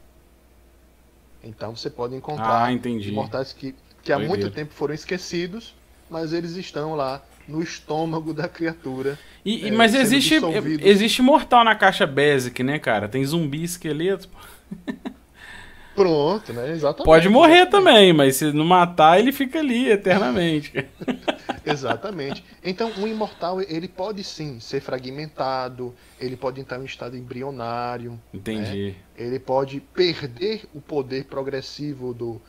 Então você pode encontrar imortais que há muito tempo foram esquecidos, mas eles estão lá no estômago da criatura. Mas existe mortal na caixa basic, né, cara? Tem zumbi, esqueleto. Pronto, né? Exatamente. Pode morrer também, mas se não matar, ele fica ali eternamente. Exatamente. Então, um imortal, ele pode sim ser fragmentado, ele pode entrar em estado embrionário. Entendi. Né? Ele pode perder o poder progressivo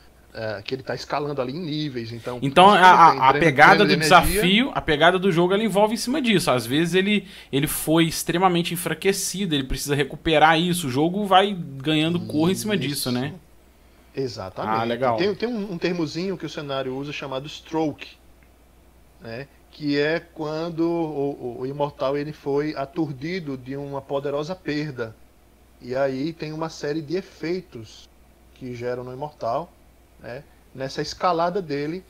que ele está escalando ali em níveis. Então a pegada do desafio, a pegada do jogo, ela envolve em cima disso. Às vezes ele foi extremamente enfraquecido, ele precisa recuperar isso. O jogo vai ganhando cor em cima disso, né? Exatamente. Ah, legal. Tem um termozinho que o cenário usa chamado stroke, né? Que é quando o imortal ele foi aturdido de uma poderosa perda. E aí tem uma série de efeitos que geram no imortal, né? Nessa escalada dele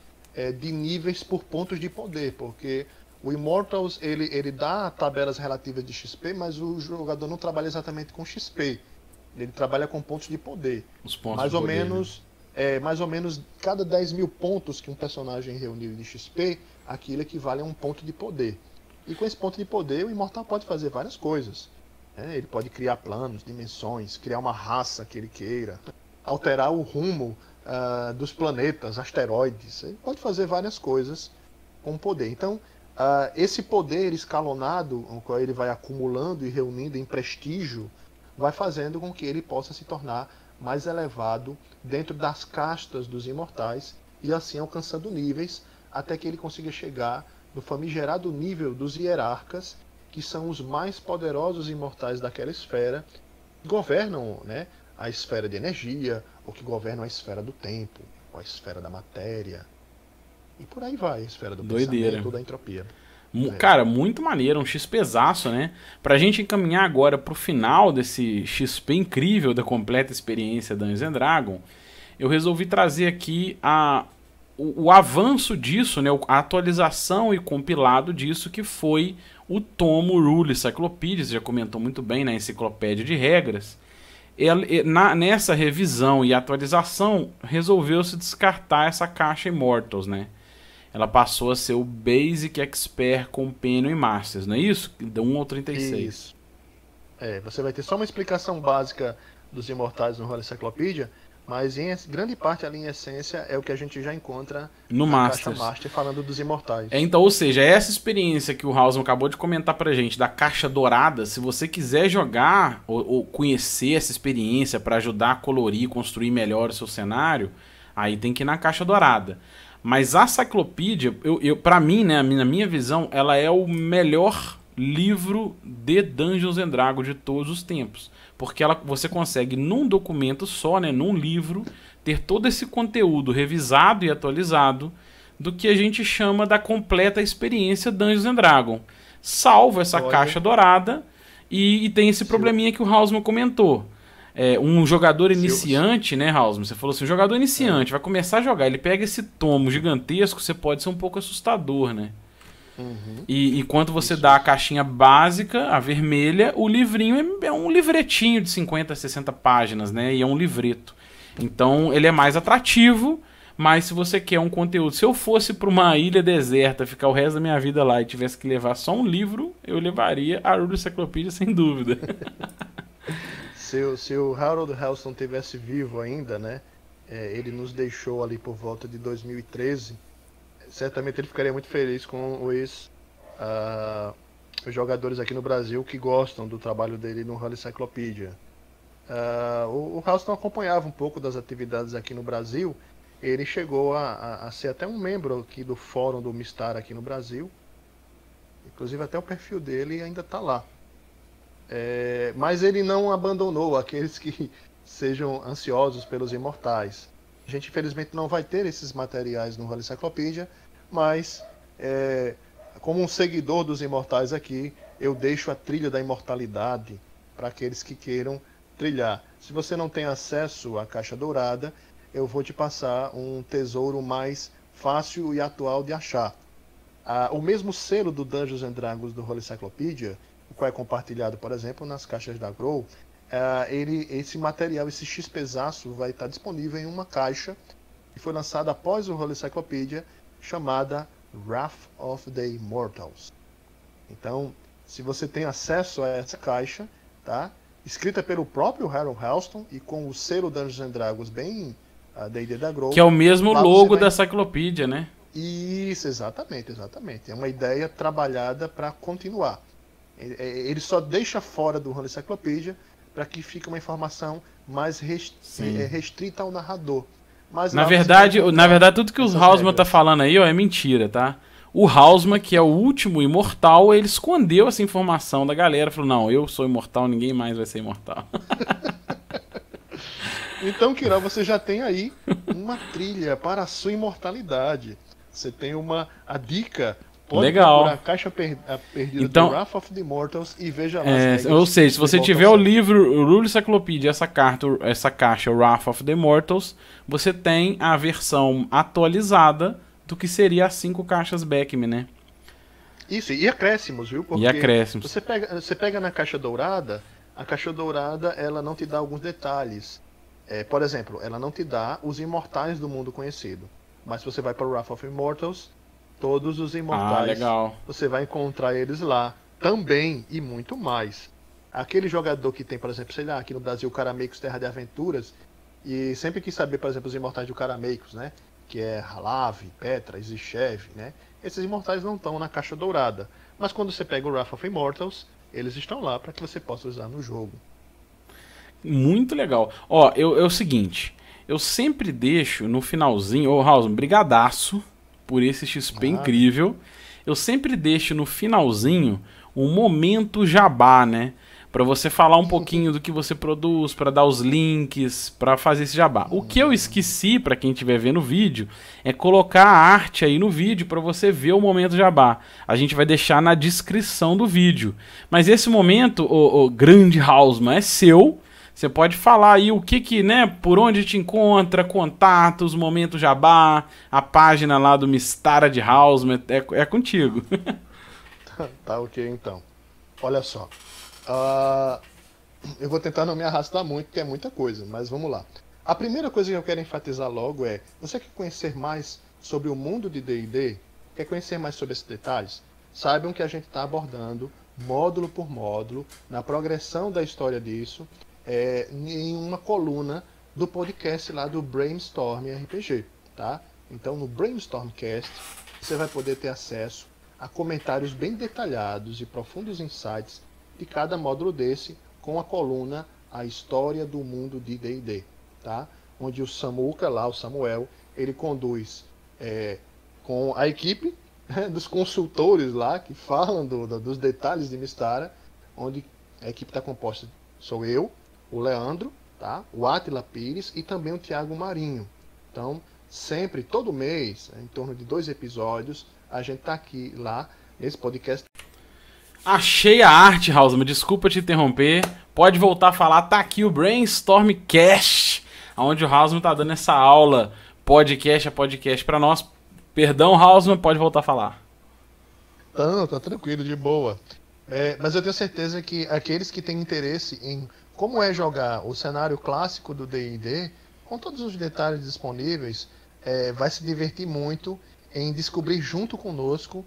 de níveis por pontos de poder, porque o Immortals ele dá tabelas relativas de XP, mas o jogador não trabalha exatamente com XP, ele trabalha com pontos de poder. Os pontos mais de ou poder, menos, né? Mais ou menos cada 10.000 pontos que um personagem reuniu de XP, aquilo equivale a um ponto de poder. E com esse ponto de poder, o Imortal pode fazer várias coisas. Ele pode criar planos, dimensões, criar uma raça que ele queira, alterar o rumo dos planetas, asteroides. Ele pode fazer várias coisas com o poder. Então, esse poder escalonado, o qual ele vai acumulando e reunindo em prestígio, vai fazendo com que ele possa se tornar mais elevado dentro das castas dos imortais e assim alcançando níveis até que ele consiga chegar no famigerado nível dos hierarcas, que são os mais poderosos imortais daquela esfera, que governam, né, a esfera de energia, ou que governam a esfera do tempo, ou a esfera da matéria, e por aí vai, a esfera do pensamento, da entropia. Cara, muito maneiro, um XPzaço, né? Pra gente encaminhar agora pro final desse XP incrível da completa experiência Dungeons and Dragons, eu resolvi trazer aqui o avanço disso, né? A atualização e compilado disso, que foi o tomo Rule Cyclopedia, você já comentou muito bem na enciclopédia de regras. Nessa revisão e atualização, resolveu-se descartar essa caixa Immortals, né? Ela passou a ser o Basic Expert Companion e Masters, não é isso? Da 1 ao 36. Isso. Você vai ter só uma explicação básica dos Imortais no Role Cyclopedia, mas em grande parte ali em essência é o que a gente já encontra no na Masters. caixa Master falando dos Imortais. Então, ou seja, essa experiência que o Hausman acabou de comentar pra gente da caixa dourada, se você quiser jogar ou conhecer essa experiência para ajudar a colorir e construir melhor o seu cenário, aí tem que ir na caixa dourada. Mas a Cyclopedia, pra mim, né, na minha visão, ela é o melhor livro de Dungeons and Dragons de todos os tempos. Porque você consegue, num documento só, né, num livro, ter todo esse conteúdo revisado e atualizado do que a gente chama da completa experiência Dungeons and Dragons. Salvo essa caixa dourada e tem esse probleminha que o Hausman comentou. Um jogador iniciante, né, Hausman? Você falou assim, um jogador iniciante vai começar a jogar, ele pega esse tomo gigantesco, você pode ser um pouco assustador, né? Uhum. E enquanto você dá a caixinha básica, a vermelha, o livrinho é um livretinho de 50, 60 páginas, né? E é um livreto. Então ele é mais atrativo, mas se você quer um conteúdo... Se eu fosse para uma ilha deserta, ficar o resto da minha vida lá e tivesse que levar só um livro, eu levaria a Rule Cyclopedia sem dúvida. Se o Harold Helston tivesse vivo ainda, né? Ele nos deixou ali por volta de 2013. Certamente ele ficaria muito feliz com os jogadores aqui no Brasil que gostam do trabalho dele no Role Cyclopedia. O Helston acompanhava um pouco das atividades aqui no Brasil. Ele chegou a ser até um membro aqui do fórum do Mistar aqui no Brasil. Inclusive até o perfil dele ainda está lá. Mas ele não abandonou aqueles que sejam ansiosos pelos Imortais. A gente infelizmente não vai ter esses materiais no Role Cyclopedia, mas como um seguidor dos Imortais aqui, eu deixo a trilha da imortalidade para aqueles que queiram trilhar. Se você não tem acesso à caixa dourada, eu vou te passar um tesouro mais fácil e atual de achar. O mesmo selo do Dungeons and Dragons do Role Cyclopedia, o qual é compartilhado, por exemplo, nas caixas da Grow, esse material, esse XPzaço, vai estar disponível em uma caixa que foi lançada após o Role Cyclopedia, chamada Wrath of the Immortals. Então, se você tem acesso a essa caixa, tá? Escrita pelo próprio Harold Helston e com o selo Dungeons and Dragons bem D&D da Grow, que é o mesmo logo da Cyclopedia, né? Isso, exatamente. É uma ideia trabalhada para continuar. Ele só deixa fora do Role Cyclopedia para que fique uma informação mais restrita ao narrador. Mas na verdade, tudo que o Hausman tá falando aí, é mentira, tá? O Hausman, que é o último imortal, ele escondeu essa informação da galera. Falou, não, eu sou imortal, ninguém mais vai ser imortal. Então, Kiral, você já tem aí uma trilha para a sua imortalidade. Você tem a dica. Pode legal. A caixa perdida então, do Wrath of the Immortals e veja lá. Ou seja, se você tiver o livro Rule Cyclopedia, essa caixa Wrath of the Immortals, você tem a versão atualizada do que seria as 5 caixas Beckman, né? Isso, e acréscimos, viu? Porque e acréscimos. Você pega na caixa dourada, a caixa dourada ela não te dá alguns detalhes. Por exemplo, ela não te dá os imortais do mundo conhecido. Mas se você vai para o Wrath of Immortals, todos os imortais, legal. Você vai encontrar eles lá também e muito mais. Aquele jogador que tem, por exemplo, sei lá, aqui no Brasil, Carameicos Terra de Aventuras, e sempre quis saber, por exemplo, os imortais do Carameicos, né? Que é Halav, Petra, Zishev, né? Esses imortais não estão na caixa dourada. Mas quando você pega o Wrath of Immortals, eles estão lá para que você possa usar no jogo. Muito legal. Ó, é o seguinte, eu sempre deixo no finalzinho, Hausman, brigadaço por esse XP incrível. Eu sempre deixo no finalzinho um momento jabá, né? para você falar um pouquinho do que você produz, para dar os links, para fazer esse jabá. O que eu esqueci, para quem estiver vendo o vídeo, é colocar a arte aí no vídeo para você ver o momento jabá. A gente vai deixar na descrição do vídeo. Mas esse momento, o grande Hausmann, é seu. Você pode falar aí o que, né, por onde te encontra, contatos, momento jabá, a página lá do Mistara de Hausmann, é contigo. Tá ok, então. Olha só. Eu vou tentar não me arrastar muito, porque é muita coisa, mas vamos lá. A primeira coisa que eu quero enfatizar logo é: você quer conhecer mais sobre o mundo de D&D? Quer conhecer mais sobre esses detalhes? Saibam que a gente está abordando, módulo por módulo, na progressão da história disso, em uma coluna do podcast lá do Brainstorm RPG, tá? Então no Brainstormcast você vai poder ter acesso a comentários bem detalhados e profundos insights de cada módulo desse, com a coluna A História do Mundo de D&D, tá? Onde o Samuca, lá o Samuel, ele conduz com a equipe dos consultores lá, que falam dos detalhes de Mistara, onde a equipe está composta, sou eu, o Leandro, tá? O Átila Pires e também o Thiago Marinho. Então, sempre, todo mês, em torno de 2 episódios, a gente tá aqui, lá, nesse podcast. Achei a arte, Hausmann, desculpa te interromper. Pode voltar a falar, tá aqui o Brainstormcast, onde o Hausmann tá dando essa aula podcast a podcast pra nós. Perdão, Hausmann, pode voltar a falar. Não, tá tranquilo, de boa. Mas eu tenho certeza que aqueles que têm interesse em como é jogar o cenário clássico do D&D, com todos os detalhes disponíveis, vai se divertir muito em descobrir junto conosco,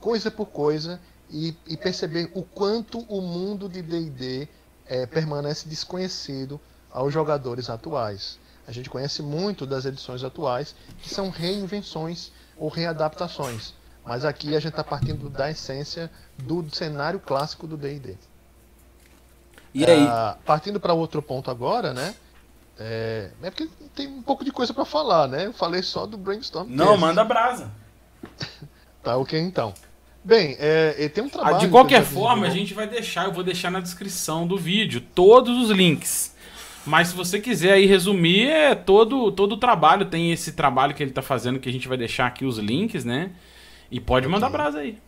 coisa por coisa, e perceber o quanto o mundo de D&D permanece desconhecido aos jogadores atuais. A gente conhece muito das edições atuais, que são reinvenções ou readaptações, mas aqui a gente está partindo da essência do cenário clássico do D&D. E aí? Partindo para outro ponto agora, né? Porque tem um pouco de coisa para falar, né? Eu falei só do Brainstorm. Não, manda brasa. Tá ok, então. Bem, tem um trabalho... De qualquer forma, a gente vai deixar, eu vou deixar na descrição do vídeo todos os links. Mas se você quiser aí resumir, todo o trabalho, tem esse trabalho que ele tá fazendo, que a gente vai deixar aqui os links, né? E pode mandar brasa aí.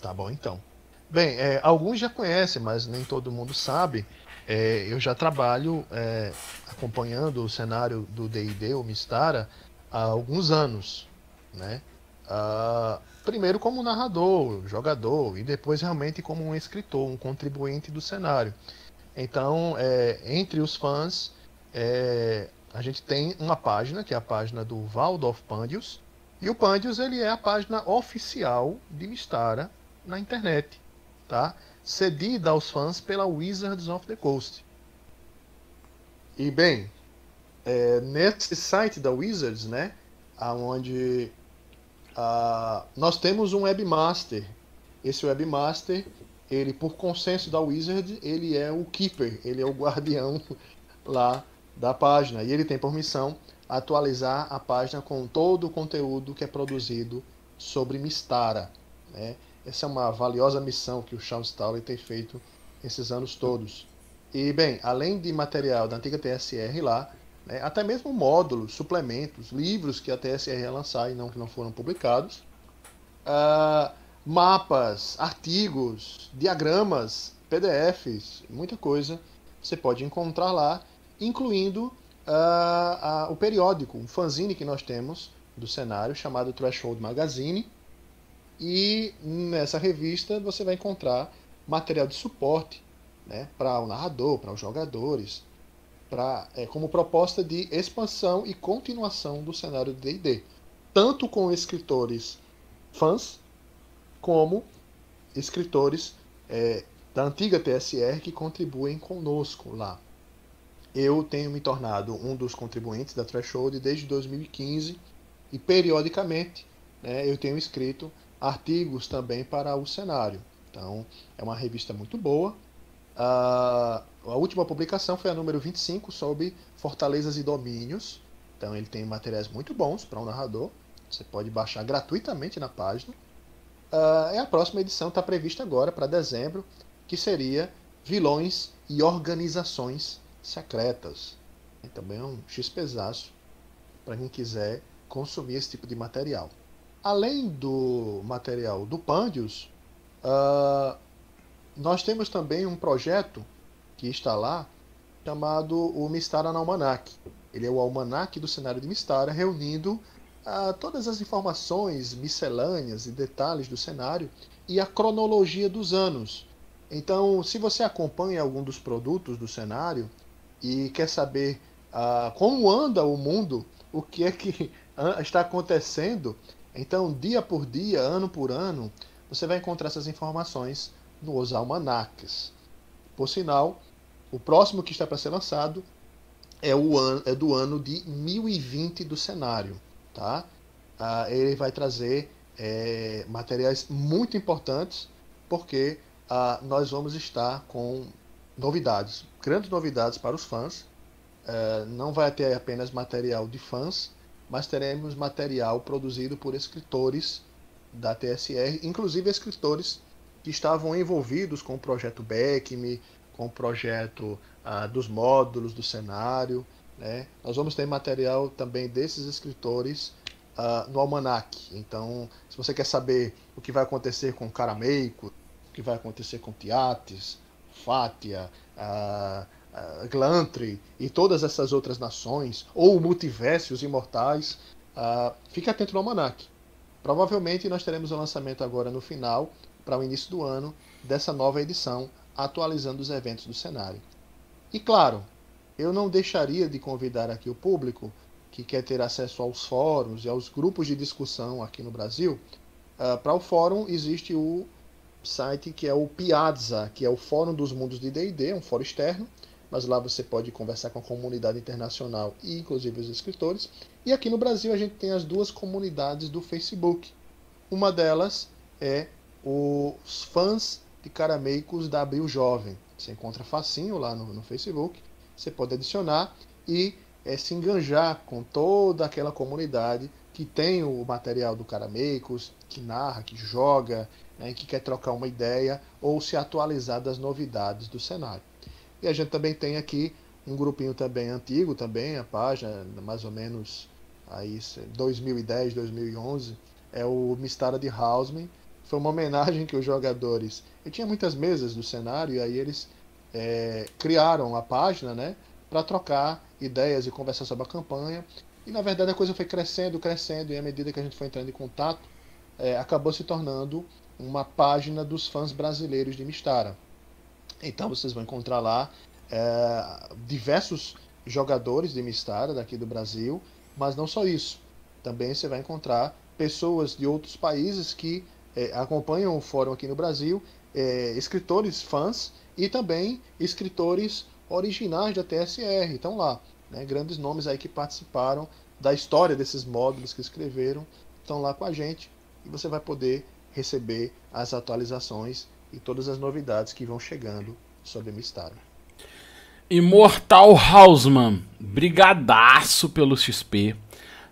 Tá bom, então. Bem, alguns já conhecem, mas nem todo mundo sabe. Eu já trabalho acompanhando o cenário do D&D, ou Mistara, há alguns anos, né? Primeiro como narrador, jogador, e depois realmente como um escritor, um contribuinte do cenário. Então, entre os fãs, a gente tem uma página, que é a página do Waldorf Pandius, e o Pandius ele é a página oficial de Mistara na internet, tá? Cedida aos fãs pela Wizards of the Coast. E bem, nesse site da Wizards, né, onde nós temos um webmaster. Esse webmaster, ele, por consenso da Wizard, ele é o keeper, ele é o guardião lá da página, e ele tem por missão atualizar a página com todo o conteúdo que é produzido sobre Mistara, né? Essa é uma valiosa missão que o Sean Stowley tem feito esses anos todos. E, bem, além de material da antiga TSR lá, né, até mesmo módulos, suplementos, livros que a TSR ia lançar e que não foram publicados, mapas, artigos, diagramas, PDFs, muita coisa você pode encontrar lá, incluindo o periódico, um fanzine que nós temos do cenário, chamado Threshold Magazine. E nessa revista você vai encontrar material de suporte, né, para o narrador, para os jogadores, como proposta de expansão e continuação do cenário do D&D, tanto com escritores fãs, como escritores da antiga TSR que contribuem conosco lá. Eu tenho me tornado um dos contribuintes da Threshold desde 2015 e periodicamente, né, eu tenho escrito artigos também para o cenário. Então, é uma revista muito boa. A última publicação foi a número 25, sobre Fortalezas e Domínios. Então, ele tem materiais muito bons para um narrador. Você pode baixar gratuitamente na página. A próxima edição está prevista agora para dezembro, que seria vilões e organizações secretas. E também é um XPzaço para quem quiser consumir esse tipo de material. Além do material do Pandius, nós temos também um projeto que está lá, chamado o Mystara Almanac. Ele é o almanac do cenário de Mystara, reunindo todas as informações miscelâneas e detalhes do cenário e a cronologia dos anos. Então, se você acompanha algum dos produtos do cenário e quer saber como anda o mundo, o que é que está acontecendo, então, dia por dia, ano por ano, você vai encontrar essas informações nos almanaques. Por sinal, o próximo que está para ser lançado é do ano de 1020 do cenário. Tá? Ele vai trazer materiais muito importantes, porque nós vamos estar com novidades, grandes novidades para os fãs. Não vai ter apenas material de fãs, mas teremos material produzido por escritores da TSR, inclusive escritores que estavam envolvidos com o projeto Beckme, com o projeto dos módulos do cenário. Né? Nós vamos ter material também desses escritores no Almanac. Então, se você quer saber o que vai acontecer com Carameicos, o que vai acontecer com Tiates, Fátia, Glantry e todas essas outras nações, ou o multiverso, os imortais, fique atento no Almanac. Provavelmente nós teremos o lançamento agora no final, para o início do ano, dessa nova edição, atualizando os eventos do cenário. E claro, eu não deixaria de convidar aqui o público que quer ter acesso aos fóruns e aos grupos de discussão aqui no Brasil. Para o fórum existe o site que é o Piazza, que é o Fórum dos Mundos de D&D, um fórum externo, mas lá você pode conversar com a comunidade internacional e inclusive os escritores. E aqui no Brasil a gente tem as duas comunidades do Facebook. Uma delas é os fãs de Carameicos da Abril Jovem. Você encontra facinho lá no Facebook, você pode adicionar e se enganjar com toda aquela comunidade que tem o material do Carameicos, que narra, que joga, né, que quer trocar uma ideia ou se atualizar das novidades do cenário. E a gente também tem aqui um grupinho também antigo, também a página, mais ou menos aí 2010, 2011, é o Mystara de Hausman. Foi uma homenagem que os jogadores... Eu tinha muitas mesas do cenário e aí eles criaram a página, né, para trocar ideias e conversar sobre a campanha. E na verdade a coisa foi crescendo, crescendo, e à medida que a gente foi entrando em contato, acabou se tornando uma página dos fãs brasileiros de Mystara. Então vocês vão encontrar lá diversos jogadores de Mystara daqui do Brasil, mas não só isso. Também você vai encontrar pessoas de outros países que acompanham o fórum aqui no Brasil, escritores fãs e também escritores originais da TSR. Estão lá, né? Grandes nomes aí que participaram da história desses módulos que escreveram, estão lá com a gente e você vai poder receber as atualizações e todas as novidades que vão chegando sobre Mystara. Imortal Hausman, brigadaço pelo XP.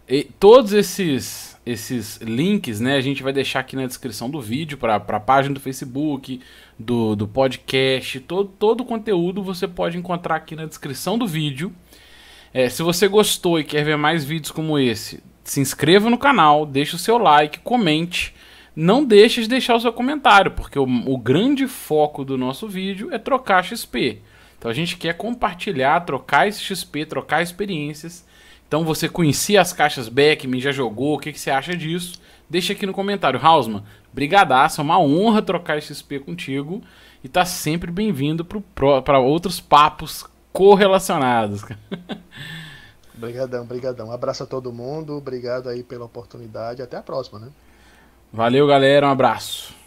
E todos esses links, né, a gente vai deixar aqui na descrição do vídeo, para a página do Facebook, do podcast, todo o conteúdo você pode encontrar aqui na descrição do vídeo. Se você gostou e quer ver mais vídeos como esse, se inscreva no canal, deixe o seu like, comente. Não deixe de deixar o seu comentário, porque o grande foco do nosso vídeo é trocar XP. Então a gente quer compartilhar, trocar esse XP, trocar experiências. Então você conhecia as caixas Beckme, já jogou, o que você acha disso? Deixa aqui no comentário. Hausman, brigadaço, é uma honra trocar esse XP contigo. E tá sempre bem-vindo para outros papos correlacionados. Obrigadão, obrigadão. Um abraço a todo mundo, obrigado aí pela oportunidade. Até a próxima, né? Valeu, galera, um abraço.